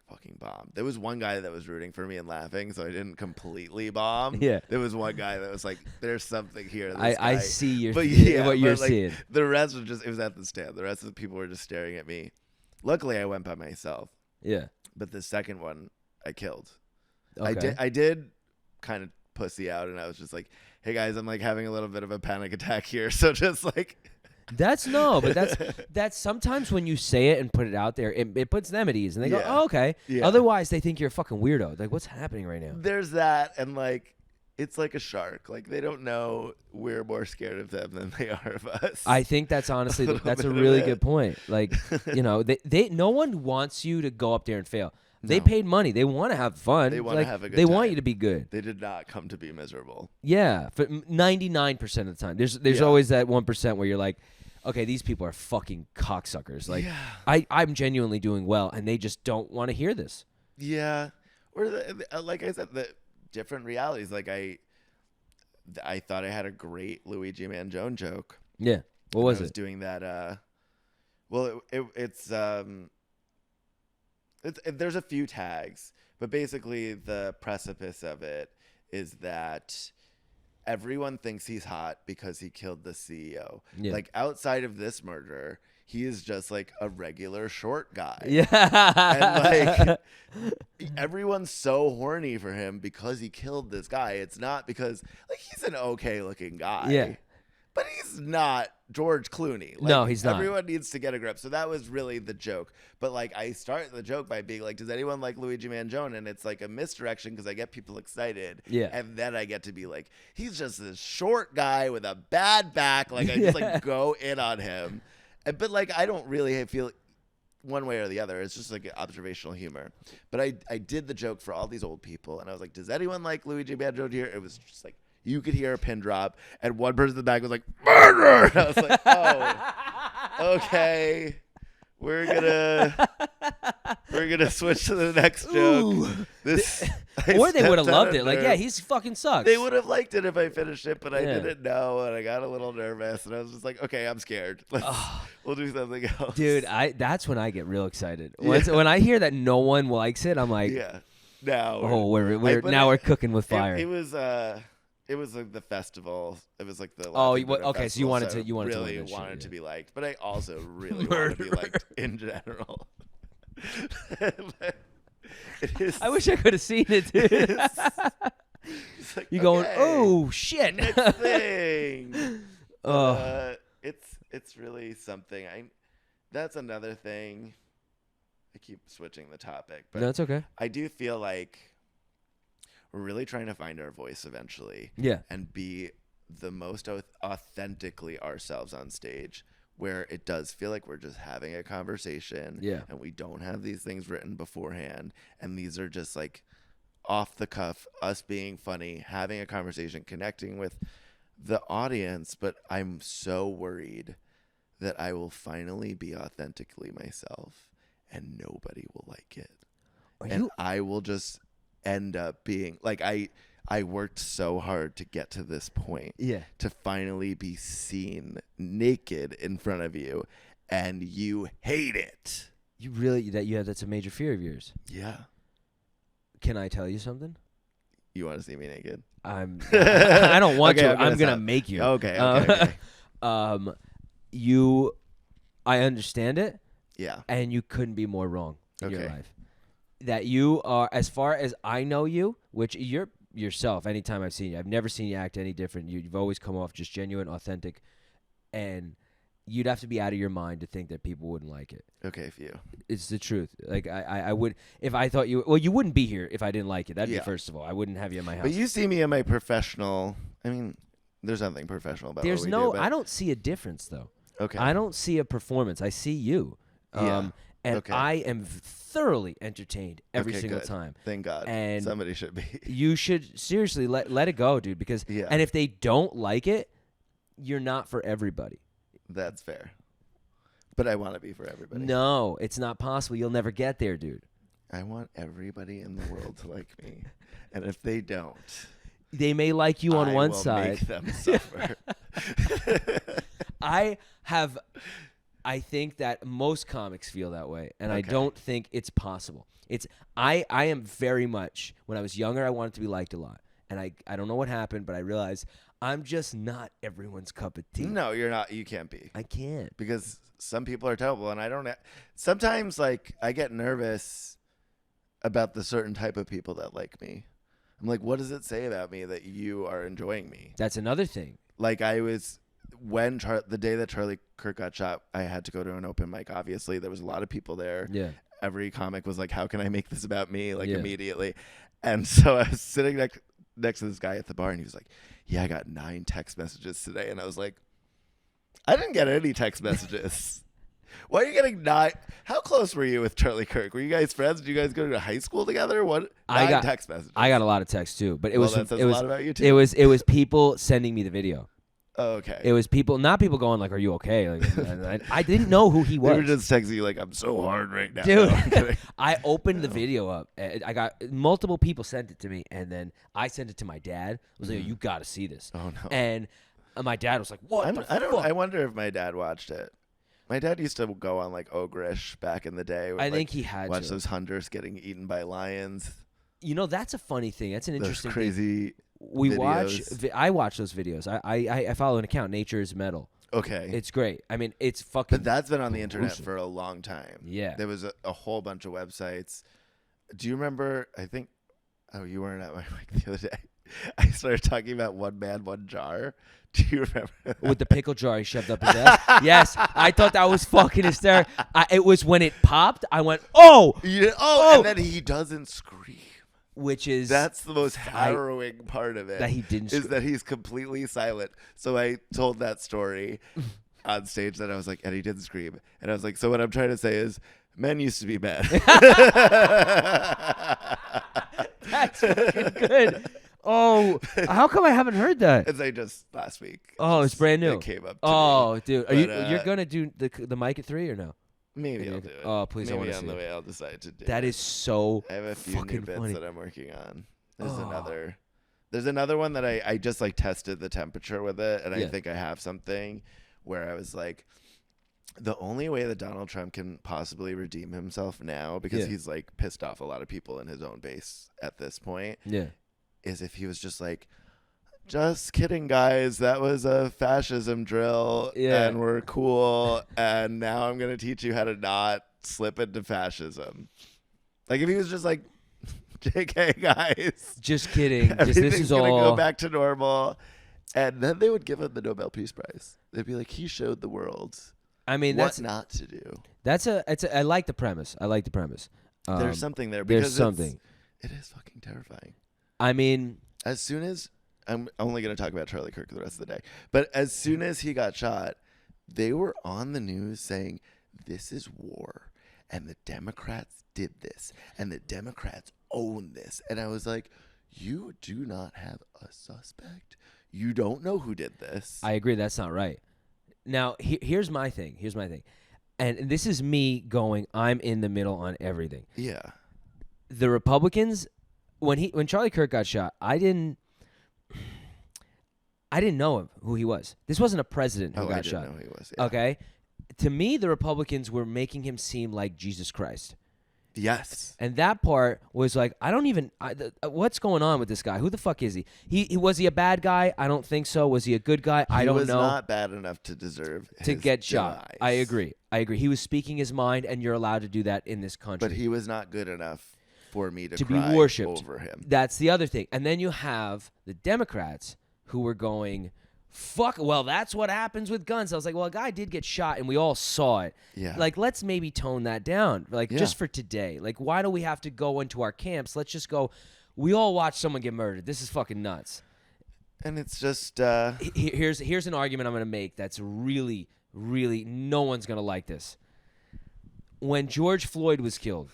fucking bombed." There was one guy that was rooting for me and laughing, so I didn't completely bomb. Yeah. There was one guy that was like, "There's something here." I see what you're like, seeing. The rest was just, it was at the stand. The rest of the people were just staring at me. Luckily, I went by myself. Yeah. But the second one, I killed. Okay. I did kind of pussy out, and I was just like, "Hey guys, I'm like having a little bit of a panic attack here, so just like." That's sometimes when you say it and put it out there, it puts them at ease, and they go, "Oh, okay." Yeah. Otherwise, they think you're a fucking weirdo. Like, what's happening right now? There's that, and like, it's like a shark. Like, they don't know we're more scared of them than they are of us. I think that's honestly that's a really good point. Like, they no one wants you to go up there and fail. They paid money. They want to have fun. They want to have a good They time. want you to be good. They did not come to be miserable. Yeah, for 99% of the time. There's always that 1% where you're like, okay, these people are fucking cocksuckers. Like, I'm genuinely doing well, and they just don't want to hear this. Yeah. Or, like I said, the different realities. Like, I thought I had a great Luigi Mangione joke. Yeah. What was it? I was doing that. There's a few tags, but basically the precipice of it is that everyone thinks he's hot because he killed the CEO. Yeah. Like, outside of this murder, he is just like a regular short guy. Yeah. And like, everyone's so horny for him because he killed this guy. It's not because, like, he's an okay looking guy. Yeah. But he's not George Clooney. Like, no, he's not. Everyone needs to get a grip. So that was really the joke. But like, I start the joke by being like, does anyone like Luigi Mangione? And it's like a misdirection because I get people excited. Yeah. And then I get to be like, he's just this short guy with a bad back. Like, I just like go in on him. But like, I don't really feel one way or the other. It's just like observational humor. But I did the joke for all these old people. And I was like, does anyone like Luigi Mangione here? It was just like, you could hear a pin drop, and one person in the back was like, "Murder!" And I was like, "Oh, okay, we're gonna switch to the next joke." Or they would have loved it. Like, yeah, he's fucking sucks. They would have liked it if I finished it, but I didn't know, and I got a little nervous, and I was just like, "Okay, I'm scared. We'll do something else." Dude, that's when I get real excited. When I hear that no one likes it, I'm like, "Yeah, now we're cooking with fire." It was like the festival. It was like the okay. So you wanted to really wanted to be liked, but I also really want to be liked in general. I wish I could have seen it, dude. Like, you going? Oh shit! Next thing. It's really something. That's another thing. I keep switching the topic, but that's okay. I do feel like we're really trying to find our voice eventually. Yeah. And be the most authentically ourselves on stage, where it does feel like we're just having a conversation. Yeah. And we don't have these things written beforehand. And these are just like off the cuff, us being funny, having a conversation, connecting with the audience. But I'm so worried that I will finally be authentically myself and nobody will like it. I will just end up being like, I worked so hard to get to this point. Yeah. To finally be seen naked in front of you, and you hate it. You really that's a major fear of yours. Yeah. Can I tell you something? You want to see me naked? I don't want Okay, to. I'm gonna make you. Okay. I understand it. Yeah. And you couldn't be more wrong in your life. That you are, as far as I know you, which you're yourself. Anytime I've seen you, I've never seen you act any different. You've always come off just genuine, authentic, and you'd have to be out of your mind to think that people wouldn't like it. Okay, for you. It's the truth. Like I would, if I thought you, well, you wouldn't be here if I didn't like it. That'd be first of all. I wouldn't have you in my house. But you see me in my professional. I mean, there's nothing professional about. There's what we no. do, I don't see a difference though. Okay. I don't see a performance. I see you. And I am thoroughly entertained every single time. Thank God. And somebody should be. You should seriously let it go, dude. Because and if they don't like it, you're not for everybody. That's fair. But I want to be for everybody. No, it's not possible. You'll never get there, dude. I want everybody in the world to like me, and if they don't, they may like you on one side. Make them suffer. I think that most comics feel that way, and I don't think it's possible. I am very much, when I was younger, I wanted to be liked a lot. And I don't know what happened, but I realized I'm just not everyone's cup of tea. No, you're not. You can't be. I can't. Because some people are terrible, and I don't. Sometimes, like, I get nervous about the certain type of people that like me. I'm like, what does it say about me that you are enjoying me? That's another thing. Like, I was... When the day that Charlie Kirk got shot, I had to go to an open mic. Obviously, there was a lot of people there. Yeah. Every comic was like, "How can I make this about me?" Like immediately. And so I was sitting next to this guy at the bar, and he was like, "Yeah, I got 9 text messages today." And I was like, "I didn't get any text messages." Why are you getting 9? How close were you with Charlie Kirk? Were you guys friends? Did you guys go to high school together? What? 9 text messages. I got a lot of texts too, but it was that says a lot about you too. It was people sending me the video. Oh, okay. It was people, not people going like, "Are you okay?" Like, I didn't know who he was. They were just texting you like, "I'm so hard right now." Dude, No, I opened the video up. I got multiple people sent it to me, and then I sent it to my dad. I was like, "You got to see this." Oh no. And my dad was like, "What the fuck?" I wonder if my dad watched it. My dad used to go on like Ogrish back in the day. I think he had watch those hunters getting eaten by lions. You know, that's a funny thing. That's an interesting crazy. I watch those videos. I follow an account, Nature is Metal. Okay. It's great. I mean, it's fucking. But that's been on the internet for a long time. Yeah. There was a whole bunch of websites. Do you remember? I think. Oh, you weren't at my mic the other day. I started talking about One Man, One Jar. Do you remember that? With the pickle jar he shoved up his ass? Yes. I thought that was fucking hysterical. It was when it popped, I went, "Oh! And then he doesn't scream. That's the most harrowing part of it. That he didn't is that he's completely silent. So I told that story on stage that I was like, and he didn't scream. And I was like, so what I'm trying to say is men used to be men. That's fucking good. Oh, how come I haven't heard that? It's like just last week. It's brand new. It came up to me. Dude. You're going to do the mic at 3 or no? Maybe I'll do it. Oh, please, I want to see it. Maybe on the way I'll decide to do it. That is so I have a few fucking new bits funny. that I'm working on. There's another one that I just like tested the temperature with it, and I think I have something where I was like, the only way that Donald Trump can possibly redeem himself now, because he's like pissed off a lot of people in his own base at this point, is if he was just like, "Just kidding, guys. That was a fascism drill, and we're cool. And now I'm gonna teach you how to not slip into fascism." Like if he was just like, "JK, guys. Just kidding. This is gonna all go back to normal," and then they would give him the Nobel Peace Prize. They'd be like, "He showed the world." I mean, what not to do. I like the premise. There's something there. Because there's something. It is fucking terrifying. I mean, as soon as I'm only going to talk about Charlie Kirk the rest of the day, but as soon as he got shot, they were on the news saying, "This is war, and the Democrats did this, and the Democrats own this." And I was like, you do not have a suspect. You don't know who did this. I agree. That's not right. Now, here's my thing. And this is me going, I'm in the middle on everything. Yeah. The Republicans, when Charlie Kirk got shot, I didn't know who he was. This wasn't a president who got shot. I didn't know who he was. Yeah. Okay? To me, the Republicans were making him seem like Jesus Christ. Yes. And that part was like, what's going on with this guy? Who the fuck is he? Was he a bad guy? I don't think so. Was he a good guy? I don't know. He was not bad enough to deserve to his get shot. demise. I agree. He was speaking his mind, and you're allowed to do that in this country. But he was not good enough for me to be cry worshipped over him. That's the other thing. And then you have the Democrats who were going, fuck, well, that's what happens with guns. I was like, well, a guy did get shot, and we all saw it. Yeah. Like, let's maybe tone that down, just for today. Like, why do we have to go into our camps? Let's just go, we all watched someone get murdered. This is fucking nuts. And it's just... Here's an argument I'm going to make that's really, really, no one's going to like this. When George Floyd was killed,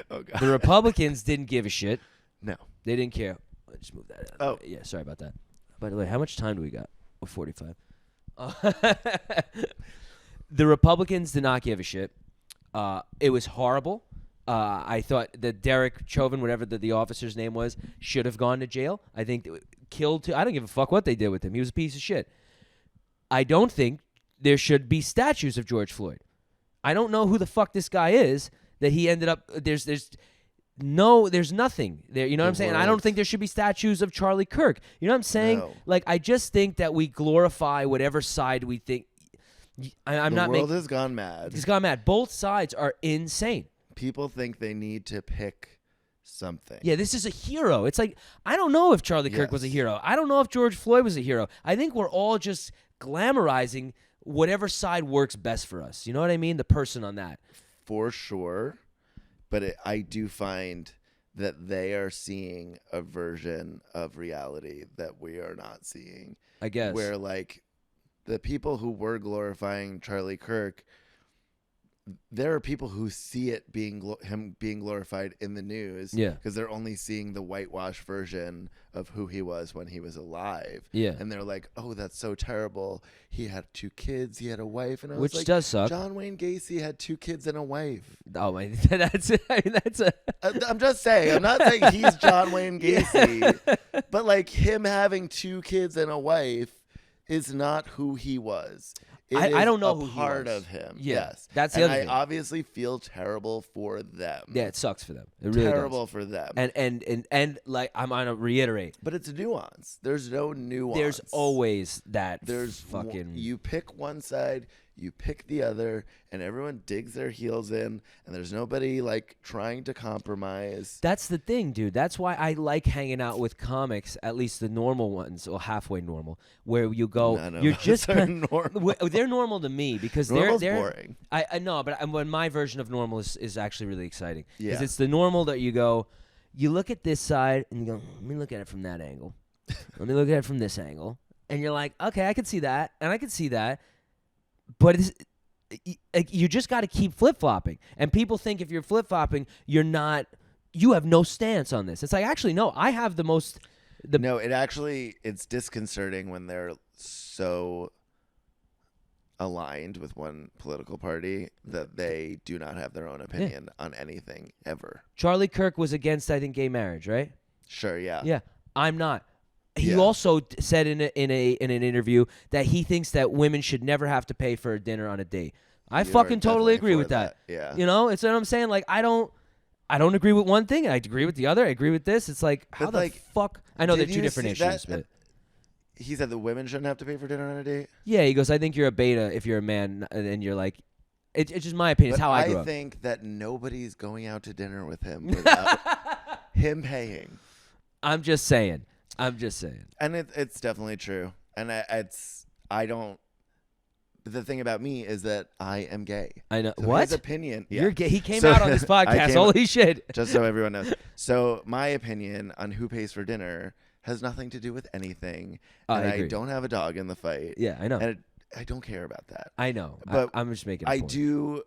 oh, God. the Republicans didn't give a shit. No. They didn't care. Let's just move that out. Oh. Yeah, sorry about that. By the way, how much time do we got? 45. The Republicans did not give a shit. It was horrible. I thought that Derek Chauvin, whatever the officer's name was, should have gone to jail. I think killed. I don't give a fuck what they did with him. He was a piece of shit. I don't think there should be statues of George Floyd. I don't know who the fuck this guy is that he ended up. There's nothing there. You know what I'm saying? I don't think there should be statues of Charlie Kirk. You know what I'm saying? No. Like, I just think that we glorify whatever side we think. The world has gone mad. It's gone mad. Both sides are insane. People think they need to pick something. Yeah, this is a hero. It's like, I don't know if Charlie Kirk was a hero. I don't know if George Floyd was a hero. I think we're all just glamorizing whatever side works best for us. You know what I mean? The person on that. For sure. But I do find that they are seeing a version of reality that we are not seeing. I guess. Where, like, the people who were glorifying Charlie Kirk, there are people who see it him being glorified in the news. Yeah. Because they're only seeing the whitewashed version of who he was when he was alive. Yeah. And they're like, oh, that's so terrible. He had 2 kids. He had a wife. And I Which was like, does suck. John Wayne Gacy had 2 kids and a wife. Oh, my, that's a. I'm just saying. I'm not saying he's John Wayne Gacy. But, like, him having 2 kids and a wife is not who he was. I don't know who he part was. of him. Yeah, yes, that's the other thing. I obviously feel terrible for them. Yeah, it sucks for them. It really terrible does. for them. And like, I'm gonna reiterate. But it's nuance. There's no nuance. There's always that. You pick one side, you pick the other, and everyone digs their heels in, and there's nobody like trying to compromise. That's the thing, dude. That's why I like hanging out with comics, at least the normal ones, or halfway normal, where you go, you're just normal. They're normal to me because Normal's they're boring. I know, but when my version of normal is actually really exciting because Yeah. it's the normal that you go, you look at this side and you go, let me look at it from that angle, let me look at it from this angle, and you're like, okay, I can see that, and I can see that. But you just got to keep flip-flopping. And people think if you're flip-flopping, you have no stance on this. It's like, actually, no, I have the most... No, it's disconcerting when they're so aligned with one political party that they do not have their own opinion on anything ever. Charlie Kirk was against, I think, gay marriage, right? Sure, yeah. Yeah, I'm not. He also said in an interview that he thinks that women should never have to pay for a dinner on a date. I fucking totally agree with that. Yeah. You know, it's what I'm saying. Like, I don't agree with one thing, and I agree with the other. I agree with this. It's like, how the fuck? I know they're two different issues, but he said that women shouldn't have to pay for dinner on a date. Yeah, he goes, I think you're a beta if you're a man, and you're like, it's just my opinion. It's how I grew up. I think that nobody's going out to dinner with him without him paying. I'm just saying. And it's definitely true. And I don't. The thing about me is that I am gay. I know. So what? His opinion. Yeah. You're gay. He came out on this podcast. Holy shit. Just so everyone knows. So my opinion on who pays for dinner has nothing to do with anything. And I don't have a dog in the fight. Yeah, I know. And I don't care about that. I know. But I'm just making a point.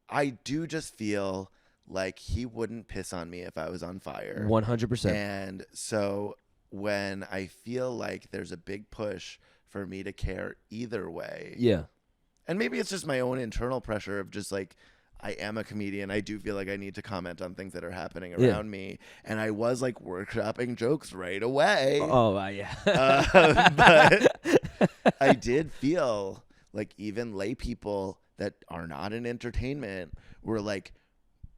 I do just feel like he wouldn't piss on me if I was on fire. 100%. And so when I feel like there's a big push for me to care either way. Yeah. And maybe it's just my own internal pressure of just like, I am a comedian. I do feel like I need to comment on things that are happening around me. And I was like workshopping jokes right away. Oh, yeah. But I did feel like even lay people that are not in entertainment were like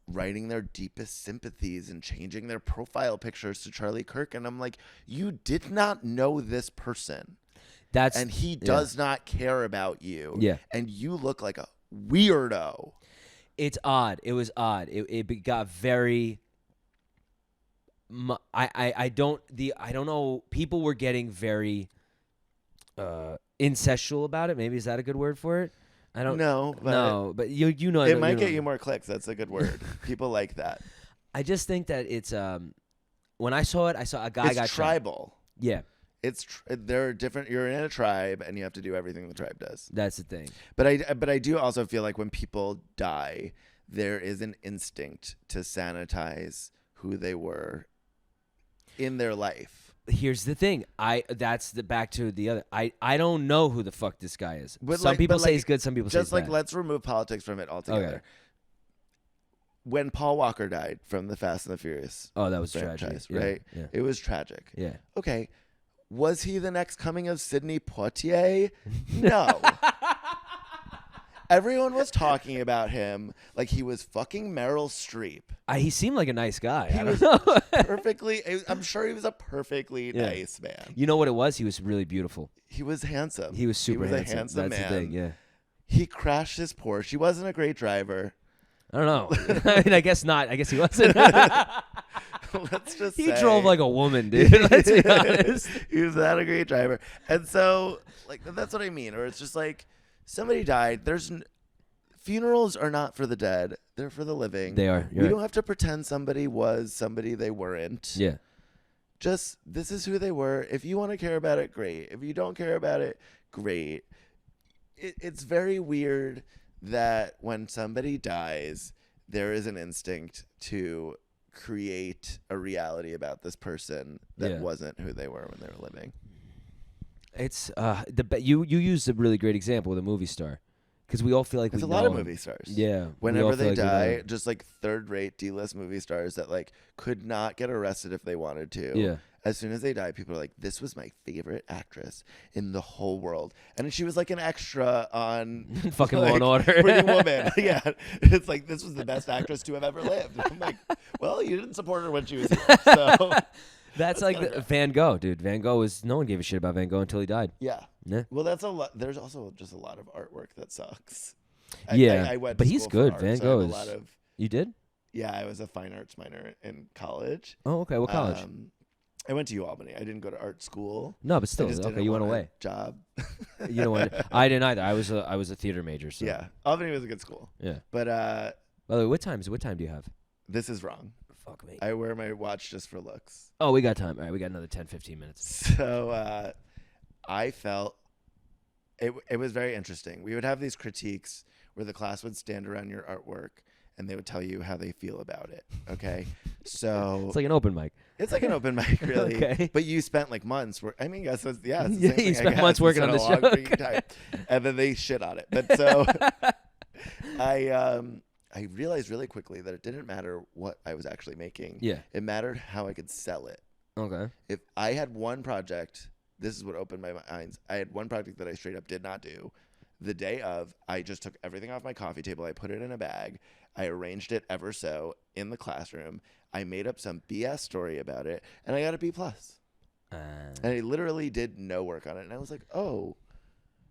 writing their deepest sympathies and changing their profile pictures to Charlie Kirk. And I'm like, you did not know this person. And he does not care about you. Yeah. And you look like a weirdo. It's odd. It was odd. It got very. I don't know. People were getting very incestual about it. Maybe is that a good word for it? I don't know. But you know it might get you more clicks. That's a good word. People like that. I just think that it's when I saw it, I saw a guy got tribal. Shot. Yeah. They're different. You're in a tribe, and you have to do everything the tribe does. That's the thing. But I do also feel like when people die, there is an instinct to sanitize who they were in their life. Here's the thing. Back to the other. I don't know who the fuck this guy is. Some people say he's good. Some people say he's bad. Let's remove politics from it altogether. Okay. When Paul Walker died from the Fast and the Furious, that was tragic, right? Yeah. It was tragic. Yeah. Okay. Was he the next coming of Sidney Poitier? No. Everyone was talking about him like he was fucking Meryl Streep. He seemed like a nice guy. He was perfectly. I'm sure he was a perfectly nice man. You know what it was? He was really beautiful. He was handsome. He was super handsome. A handsome That's man. The thing, yeah. He crashed his Porsche. He wasn't a great driver. I don't know. I mean, I guess not. I guess he wasn't. Let's just he drove like a woman, dude. Let's be honest. He was not a great driver. And so, like, that's what I mean. Or it's just like somebody died. Funerals are not for the dead. They're for the living. They are. We don't have to pretend somebody was somebody they weren't. Yeah. Just this is who they were. If you want to care about it, great. If you don't care about it, great. It's very weird that when somebody dies, there is an instinct to create a reality about this person that wasn't who they were when they were living. It's you used a really great example with a movie star, because we all feel like there's a lot of movie stars. Yeah, whenever they die, just like third-rate D-list movie stars that like could not get arrested if they wanted to. Yeah. As soon as they die, people are like, "This was my favorite actress in the whole world," and she was like an extra on fucking Law and Order. Pretty Woman. Yeah, it's like this was the best actress to have ever lived. I'm like, well, you didn't support her when she was here, so that's like Van Gogh, dude. Van Gogh was no one gave a shit about Van Gogh until he died. Yeah. Yeah. Well, that's a lot. There's also just a lot of artwork that sucks. I went but to he's school good. for Van art, Gogh so is. A lot of, you did? Yeah, I was a fine arts minor in college. Oh, okay. What college? I went to UAlbany. I didn't go to art school. No, but still, okay. You went away. Job. You know what? I didn't either. I was a theater major. So. Yeah, Albany was a good school. Yeah. But by the way, what time do you have? This is wrong. Fuck me. I wear my watch just for looks. Oh, we got time. All right, we got another 10, 15 minutes. So I felt it was very interesting. We would have these critiques where the class would stand around your artwork and they would tell you how they feel about it. Okay. So it's like an open mic. It's like an open mic, really. Okay. But you spent like months. You spent months working on the show. And then they shit on it. But so I realized really quickly that it didn't matter what I was actually making. Yeah. It mattered how I could sell it. Okay. If I had one project, this is what opened my minds. I had one project that I straight up did not do. The day of, I just took everything off my coffee table. I put it in a bag. I arranged it ever so in the classroom. I made up some BS story about it, and I got a B+. And I literally did no work on it. And I was like, oh.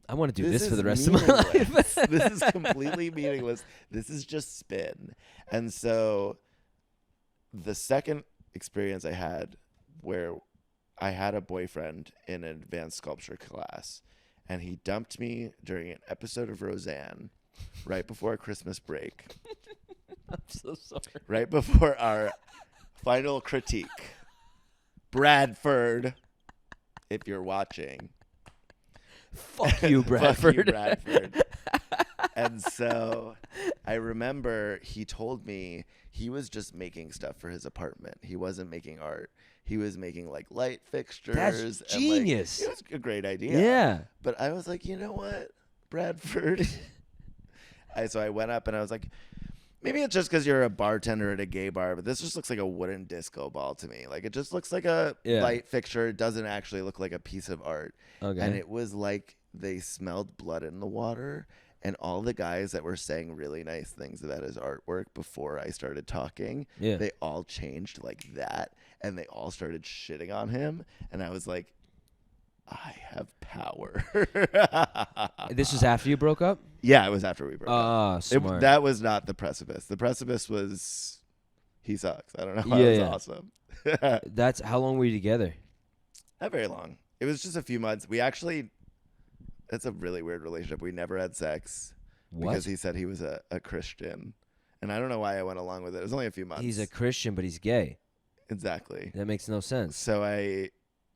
I want to do this for the rest of my life. This is completely meaningless. This is just spin. And so the second experience I had where I had a boyfriend in an advanced sculpture class, and he dumped me during an episode of Roseanne right before Christmas break. I'm so sorry. Right before our final critique. Bradford, if you're watching. Fuck you, Bradford. Fuck you, Bradford. And so I remember he told me he was just making stuff for his apartment. He wasn't making art. He was making like light fixtures. That's genius. It was a great idea. Yeah. But I was like, you know what, Bradford? So I went up and I was like, maybe it's just because you're a bartender at a gay bar, but this just looks like a wooden disco ball to me. Like, it just looks like a light fixture. It doesn't actually look like a piece of art. Okay. And it was like they smelled blood in the water. And all the guys that were saying really nice things about his artwork before I started talking, they all changed like that. And they all started shitting on him. And I was like, I have power. This was after you broke up? Yeah, it was after we broke up. Oh, smart. That was not the precipice. The precipice was, he sucks. I don't know. It was awesome. That's how long were you together? Not very long. It was just a few months. We actually, that's a really weird relationship. We never had sex because he said he was a Christian. And I don't know why I went along with it. It was only a few months. He's a Christian, but he's gay. Exactly. That makes no sense. So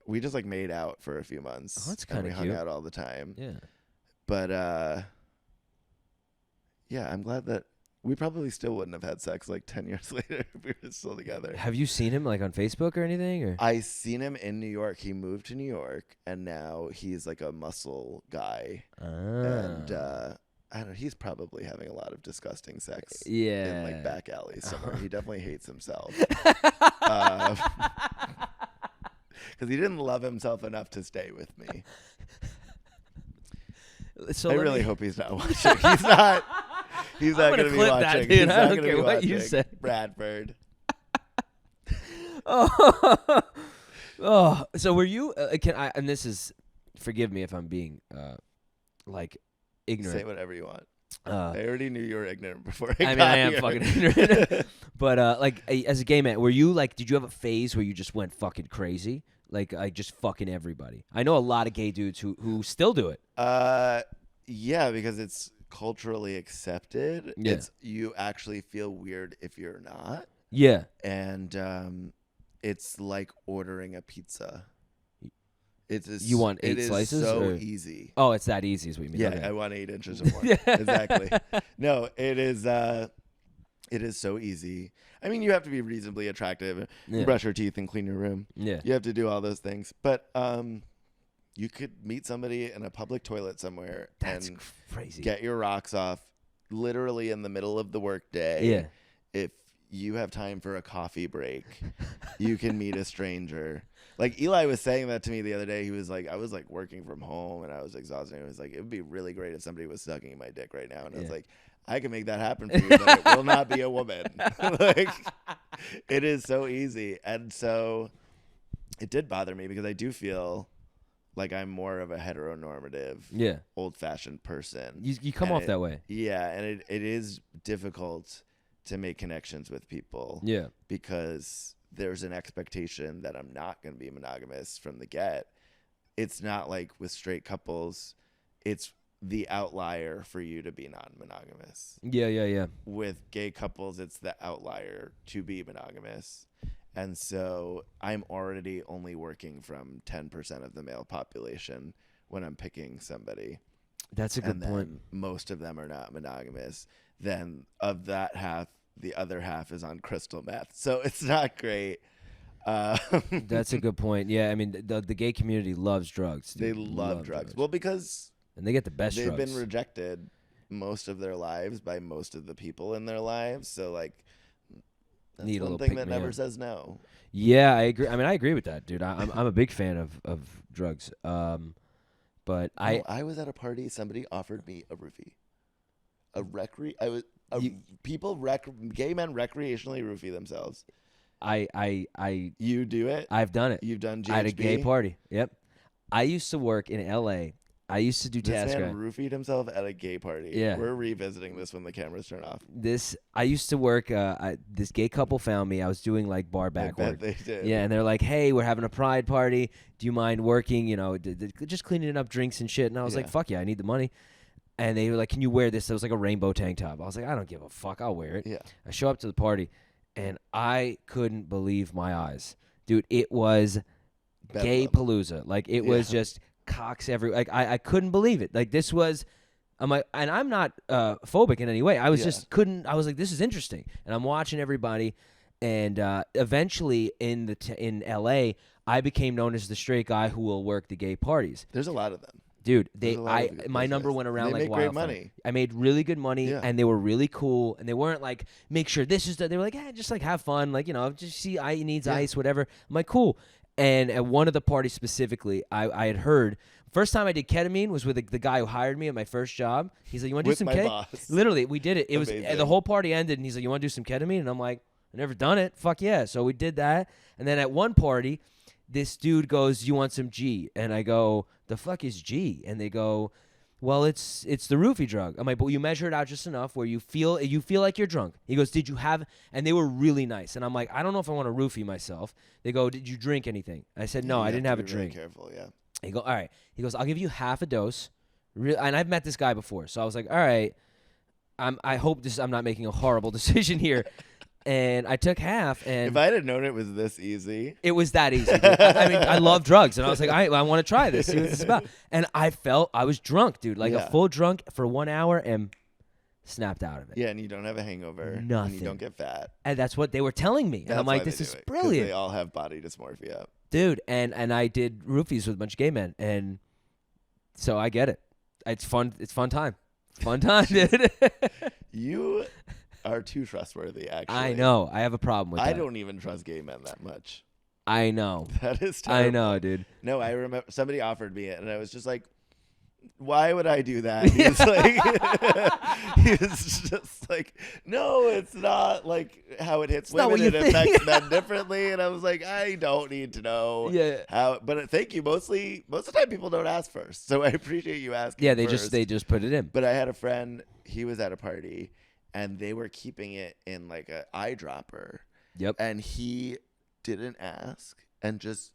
we just like made out for a few months. Oh, that's kind of cute. We hung out all the time. Yeah. But yeah, I'm glad that we probably still wouldn't have had sex like 10 years later if we were still together. Have you seen him like on Facebook or anything? Or I seen him in New York. He moved to New York, and now he's like a muscle guy. And I don't know. He's probably having a lot of disgusting sex. In like back alleys somewhere. He definitely hates himself. Because he didn't love himself enough to stay with me. So I really hope he's not watching. He's not. He's not going to be watching. That, dude. I don't care what you say. Bradford. So were you? And this is, forgive me if I'm being like ignorant. Say whatever you want. I already knew you were ignorant before I am fucking ignorant. But like as a gay man, were you like? Did you have a phase where you just went fucking crazy? Like just fucking everybody. I know a lot of gay dudes who still do it. Yeah, because it's culturally accepted. Yeah. You actually feel weird if you're not. Yeah. And it's like ordering a pizza. You want 8 slices? It is so easy. Oh, it's that easy is what you mean. Yeah, okay. I want 8 inches of more. Exactly. No, it is so easy. I mean, you have to be reasonably attractive. Yeah. Brush your teeth and clean your room. Yeah. You have to do all those things. But you could meet somebody in a public toilet somewhere and crazy. Get your rocks off literally in the middle of the workday. Yeah. If you have time for a coffee break, you can meet a stranger. Like Eli was saying that to me the other day. He was like, I was like working from home and I was exhausted. He was like, it would be really great if somebody was sucking my dick right now. And I was like, I can make that happen for you, but it will not be a woman. Like, it is so easy. And so it did bother me because I do feel like I'm more of a heteronormative, old-fashioned person. You come off that way. Yeah, and it is difficult to make connections with people. Yeah. Because there's an expectation that I'm not going to be monogamous from the get. It's not like with straight couples, it's the outlier for you to be non-monogamous. Yeah. With gay couples, it's the outlier to be monogamous. And so I'm already only working from 10% of the male population when I'm picking somebody. That's a good point. Most of them are not monogamous. Then of that half, the other half is on crystal meth. So it's not great. That's a good point. Yeah, I mean, the gay community loves drugs. Dude. They love drugs. Well, because... And they get the best drugs. They've been rejected most of their lives by most of the people in their lives. So, like... That's one thing that never says no. Yeah, I agree. I mean, I agree with that, dude. I'm a big fan of drugs. But I was at a party. Somebody offered me a roofie. Gay men recreationally roofie themselves. You do it? I've done it. You've done GHB? I had a gay party. Yep. I used to work in L.A. I used to do task. This man roofied himself at a gay party. Yeah. We're revisiting this when the cameras turn off. I used to work, this gay couple found me. I was doing like bar back work. They did. Yeah, and they're like, hey, we're having a pride party. Do you mind working, just cleaning up drinks and shit? And I was like, fuck yeah, I need the money. And they were like, can you wear this? It was like a rainbow tank top. I was like, I don't give a fuck. I'll wear it. Yeah. I show up to the party, and I couldn't believe my eyes. Dude, it was gay-palooza. Like, it was just... cocks every I couldn't believe it. Like this was I'm like, and I'm not phobic in any way. I was just couldn't. I was like, this is interesting, and I'm watching everybody, and eventually in LA, I became known as the straight guy who will work the gay parties. There's a lot of them, dude. My number went around like wildfire. Great money. I made really good money, and they were really cool, and they weren't like make sure this is that. They were like, just like have fun, like just see he needs ice, whatever. I'm like, cool. And at one of the parties specifically, I had heard First time I did ketamine was with the guy who hired me at my first job. He's like, "You want to do some ketamine?" Literally, we did it. It was the whole party ended, and he's like, "You want to do some ketamine?" And I'm like, "I've never done it. Fuck yeah!" So we did that, and then at one party, this dude goes, "You want some G?" And I go, "The fuck is G?" And they go, "Well, it's the roofie drug." I'm like, "But you measure it out just enough where you feel like you're drunk." He goes, "Did you have?" And they were really nice. And I'm like, "I don't know if I want to roofie myself." They go, "Did you drink anything?" I said, "No, I didn't have a drink." Really careful, yeah. He go, "All right." He goes, "I'll give you half a dose." And I've met this guy before, so I was like, "All right, I hope I'm not making a horrible decision here." And I took half, and if I had known it was this easy, it was that easy. Dude. I mean, I love drugs, and I was like, I want to try this. See what this is about. And I was drunk, dude, like a full drunk for 1 hour, and snapped out of it. Yeah, and you don't have a hangover. Nothing. And you don't get fat. And that's what they were telling me. And I'm like, this is brilliant. They all have body dysmorphia, dude. And I did roofies with a bunch of gay men, and so I get it. It's fun. It's fun time. Fun time, dude. You are too trustworthy, actually. I know. I have a problem with that. I don't even trust gay men that much. I know. That is terrible. I know, dude. No, I remember somebody offered me it, and I was just like, why would I do that? He's like, he was just like, no, it's not like how it hits women. It affects men differently. And I was like, I don't need to know how. But thank you. Most of the time, people don't ask first, so I appreciate you asking. Yeah, they just put it in. But I had a friend. He was at a party, and they were keeping it in like an eyedropper. Yep. And he didn't ask and just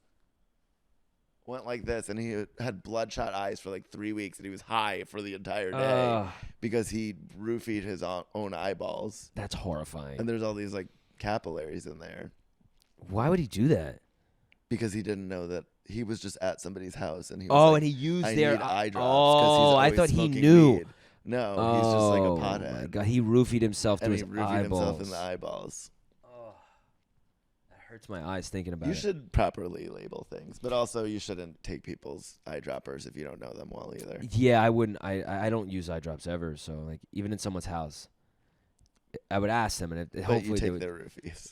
went like this, and he had bloodshot eyes for like 3 weeks, and he was high for the entire day because he roofied his own eyeballs. That's horrifying. And there's all these like capillaries in there. Why would he do that? Because he didn't know that he was just at somebody's house, and he was and he used their eye drops. I thought he knew. Weed. No, he's just like a pothead. Oh my God, he roofied himself to his roofied eyeballs. himself in the eyeballs. Hurts my eyes thinking about it. You should properly label things, but also you shouldn't take people's eyedroppers if you don't know them well either. Yeah, I wouldn't. I don't use eye drops ever. So like even in someone's house, I would ask them, and hopefully they would. Their roofies.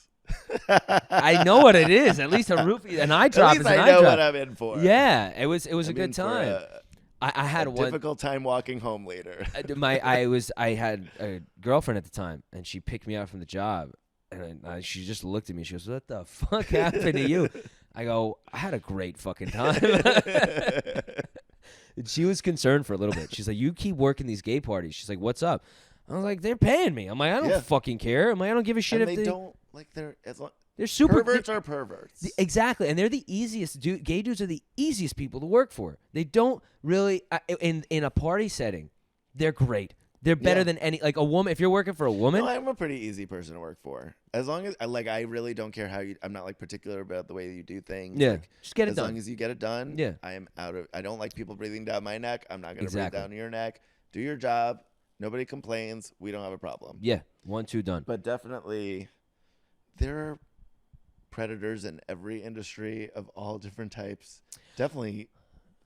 I know what it is. At least a roofie, an eye drop is an eye drop. I know what I'm in for. Yeah, it was a good time. I had a difficult time walking home later. I had a girlfriend at the time, and she picked me up from the job. And she just looked at me. She goes, "What the fuck happened to you?" I go, "I had a great fucking time." And she was concerned for a little bit. She's like, "You keep working these gay parties." She's like, "What's up?" I was like, "They're paying me." I'm like, "I don't fucking care." I'm like, "I don't give a shit and if they don't like they're super perverts are perverts." Exactly, and they're the easiest. Gay dudes are the easiest people to work for. They don't really in a party setting. They're great. They're better than any, like a woman. If you're working for a woman, no, I'm a pretty easy person to work for. As long as I really don't care how I'm not like particular about the way you do things. Yeah, like, just get it done. As long as you get it done. Yeah, I don't like people breathing down my neck. I'm not gonna breathe down your neck. Do your job. Nobody complains. We don't have a problem. Yeah, 1, 2, done. But definitely, there are predators in every industry of all different types. Definitely.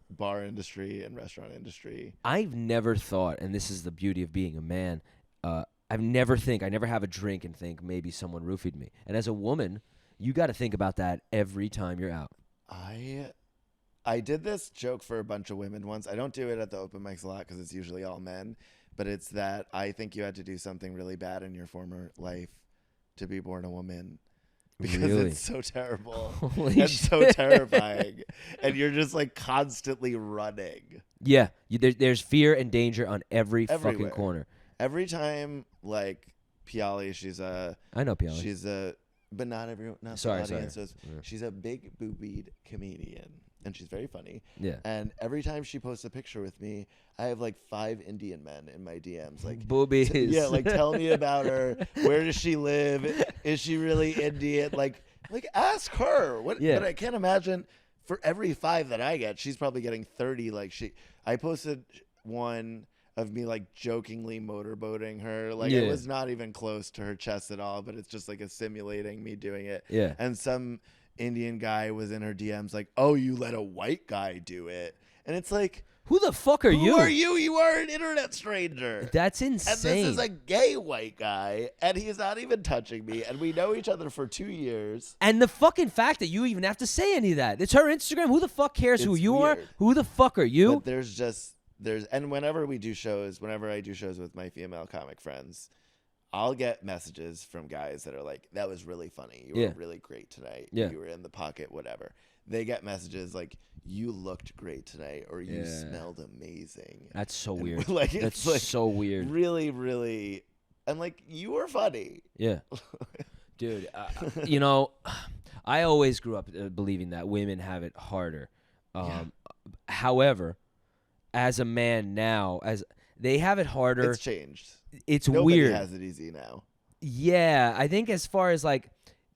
Bar industry and restaurant industry. I've never thought, and this is the beauty of being a man, I never have a drink and think maybe someone roofied me. And as a woman, you got to think about that every time you're out. I did this joke for a bunch of women once. I don't do it at the open mics a lot because it's usually all men, but it's that I think you had to do something really bad in your former life to be born a woman. Because it's so terrible and so terrifying. And you're just like constantly running. Yeah. There's fear and danger on every fucking corner. Every time, like, Piali, I know Piali. She's but not everyone, not the audience. She's a big boobied comedian. And she's very funny. Yeah. And every time she posts a picture with me, I have like 5 Indian men in my DMs. Like boobies. Yeah, like tell me about her. Where does she live? Is she really Indian? Like ask her. What? Yeah. But I can't imagine for every 5 that I get, she's probably getting 30. I posted one of me like jokingly motorboating her. Like it was not even close to her chest at all, but it's just like a simulating me doing it. Yeah. And some Indian guy was in her DMs like, "Oh, you let a white guy do it." And it's like, Who the fuck are you? Who are you? You are an internet stranger. That's insane. And this is a gay white guy, and he's not even touching me, and we know each other for 2 years. And the fucking fact that you even have to say any of that. It's her Instagram. Who the fuck cares who you are? Who the fuck are you? But and whenever I do shows with my female comic friends, I'll get messages from guys that are like, that was really funny. You were really great tonight. Yeah. You were in the pocket, whatever. They get messages like, you looked great tonight, or you smelled amazing. That's so weird. That's so weird. Really, really. And like, you were funny. Yeah. Dude, I always grew up believing that women have it harder. However, as a man now, as they have it harder. It's changed. It's Nobody weird. has it easy now. Yeah, I think as far as like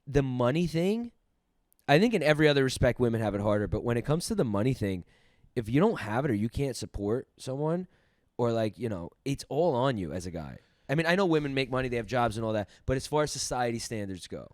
the money thing, I think in every other respect women have it harder. But when it comes to the money thing, if you don't have it or you can't support someone, or like, it's all on you as a guy. I mean, I know women make money, they have jobs and all that, but as far as society standards go.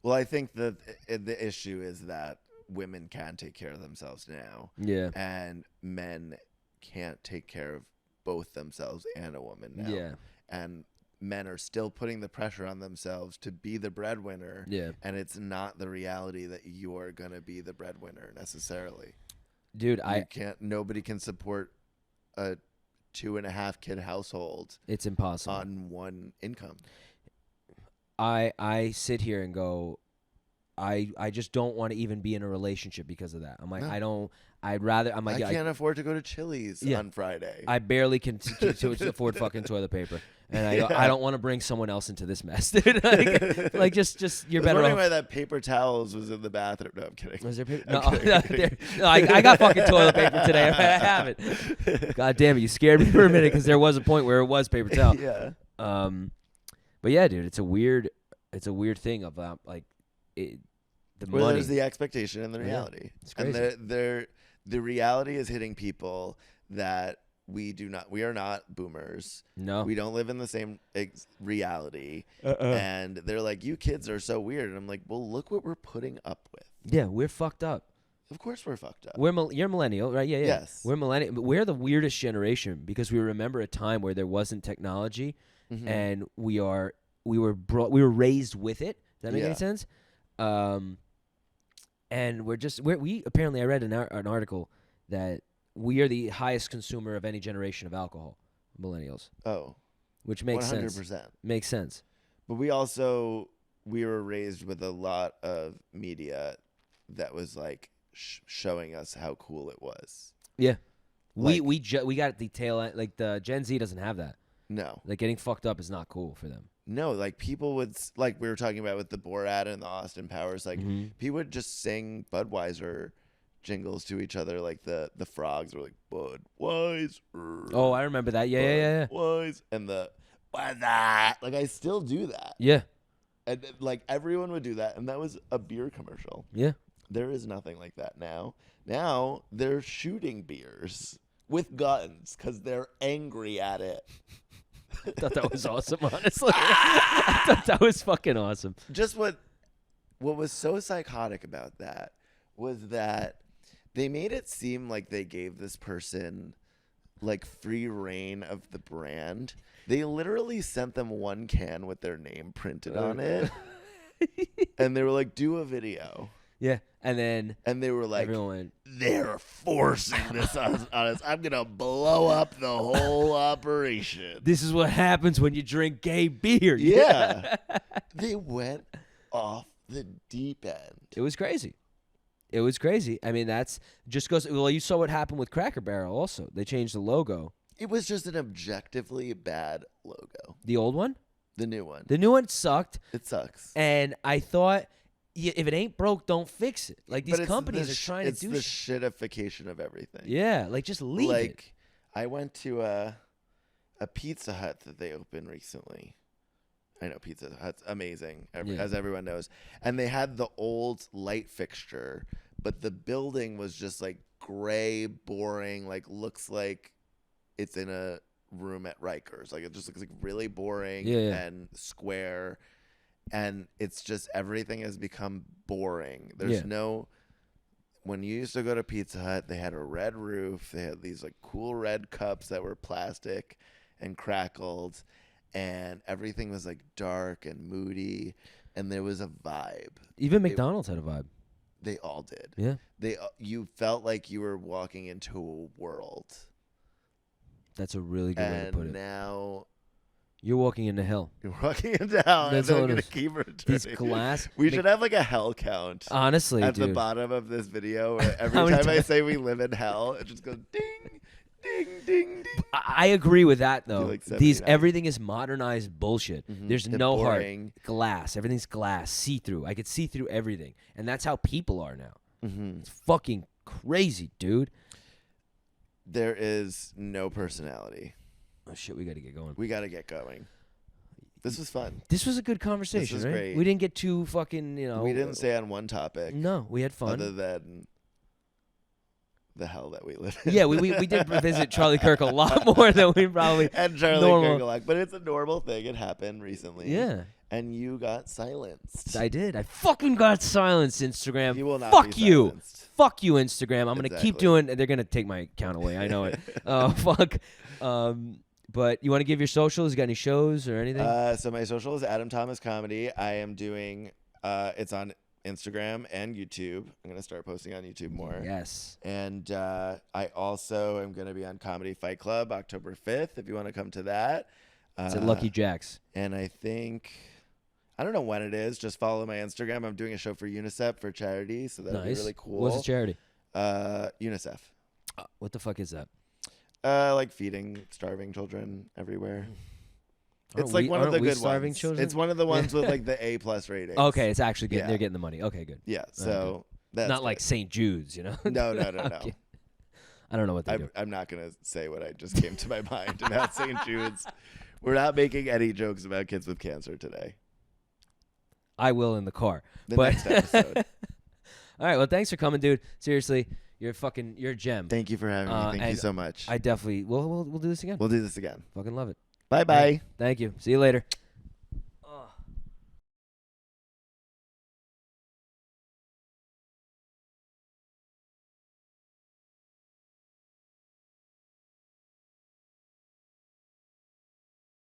Well, I think that the issue is that women can take care of themselves now. Yeah. And men can't take care of both themselves and a woman now. Yeah. And men are still putting the pressure on themselves to be the breadwinner. Yeah. And it's not the reality that you're going to be the breadwinner necessarily. Dude, nobody can support a 2.5 kid household. It's impossible. On one income. I sit here and go, I just don't want to even be in a relationship because of that. I'm like, no. I can't afford to go to Chili's on Friday. I barely can to afford fucking toilet paper, and I don't want to bring someone else into this mess, dude. like just you're better off. I was wondering why that paper towels was in the bathroom. No, I'm kidding. Was there paper? No, I got fucking toilet paper today. I have it. God damn it, you scared me for a minute because there was a point where it was paper towel. Yeah. But yeah, dude, it's a weird thing about like the money. There's the expectation and the reality. It's crazy. And the reality is hitting people that we are not boomers. No. We don't live in the same reality. And they're like, you kids are so weird. And I'm like, well, look what we're putting up with. Yeah, we're fucked up. Of course we're fucked up. You're millennial, right? Yeah. Yes. We're millennial. But we're the weirdest generation because we remember a time where there wasn't technology, and we were raised with it. Does that make any sense? And we apparently, I read an article that we are the highest consumer of any generation of alcohol, millennials. Oh, which makes 100%. sense. Makes sense. But we were raised with a lot of media that was like showing us how cool it was. Yeah, we got the tail end. Like the Gen Z doesn't have that. No, like getting fucked up is not cool for them. No, like people would, like we were talking about with the Borat and the Austin Powers, like people would just sing Budweiser jingles to each other, like the frogs were like Budweiser. Oh, I remember that. Yeah. Budweiser, and why that? Like I still do that. Yeah. And like everyone would do that, and that was a beer commercial. Yeah. There is nothing like that now. Now they're shooting beers with guns because they're angry at it. I thought that was awesome, honestly. I thought that was fucking awesome. Just what was so psychotic about that was that they made it seem like they gave this person like free reign of the brand. They literally sent them one can with their name printed on it. And they were like, do a video. Yeah. And they were like, everyone, they're forcing this on us. I'm going to blow up the whole operation. This is what happens when you drink gay beer. Yeah. They went off the deep end. It was crazy. I mean, that's just goes. Well, you saw what happened with Cracker Barrel also. They changed the logo. It was just an objectively bad logo. The old one? The new one. The new one sucked. It sucks. And I thought, if it ain't broke, don't fix it. Like these companies are trying to do. It's the shitification of everything. Yeah, like just leave it. Like I went to a Pizza Hut that they opened recently. I know Pizza Hut's amazing, as everyone knows. And they had the old light fixture, but the building was just like gray, boring, like looks like it's in a room at Rikers. Like it just looks like really boring and square. And it's just everything has become boring. There's no when you used to go to Pizza Hut, they had a red roof. They had these like cool red cups that were plastic and crackled, and everything was like dark and moody, and there was a vibe. Even McDonald's had a vibe. They all did. Yeah. You felt like you were walking into a world. That's a really good way to put it. And now you're walking into hell. You're walking into hell. That's and all I'm it going is. to keep returning. These glass. We should have like a hell count. Honestly, at dude. the bottom of this video, where every time I say we live in hell, it just goes ding, ding, ding, ding. I agree with that though. Like Everything is modernized bullshit. There's no boring. heart. Glass. Everything's glass. See through. I could see through everything, and that's how people are now. It's fucking crazy, dude. There is no personality. Oh shit, we got to get going. We got to get going. This was fun. This was a good conversation, this was right? great. We didn't get too fucking, We didn't stay on one topic. No, we had fun. Other than the hell that we live in. Yeah, we did visit Charlie Kirk a lot more than we probably and Charlie normal. Kirk a lot, but it's a normal thing. It happened recently. Yeah. And you got silenced. I did. I fucking got silenced, Instagram. You will not Fuck be you. silenced. Fuck you, Instagram. I'm going to keep Exactly. doing. They're going to take my account away. I know it. Fuck. But you want to give your socials? You got any shows or anything? So my social is Adam Thomas Comedy. I am doing, it's on Instagram and YouTube. I'm going to start posting on YouTube more. Yes. And I also am going to be on Comedy Fight Club October 5th if you want to come to that. It's at Lucky Jack's. And I think, I don't know when it is. Just follow my Instagram. I'm doing a show for UNICEF for charity, so that'll be really cool. What's the charity? UNICEF. What the fuck is that? Like feeding starving children everywhere. It's like one of the good starving ones. children? It's one of the ones with like the A+ ratings. Okay, it's actually getting. Yeah. They're getting the money. Okay, good. Yeah, so that's not good. like St. Jude's, you know. No. Okay. I don't know what they do. I'm not gonna say what I just came to my mind about St. Jude's. We're not making any jokes about kids with cancer today. I will in the car. Next episode. All right. Well, thanks for coming, dude. Seriously, you're a gem. Thank you for having me. Thank you so much. I definitely. We'll do this again. We'll do this again. Fucking love it. Bye bye. Right. Thank you. See you later.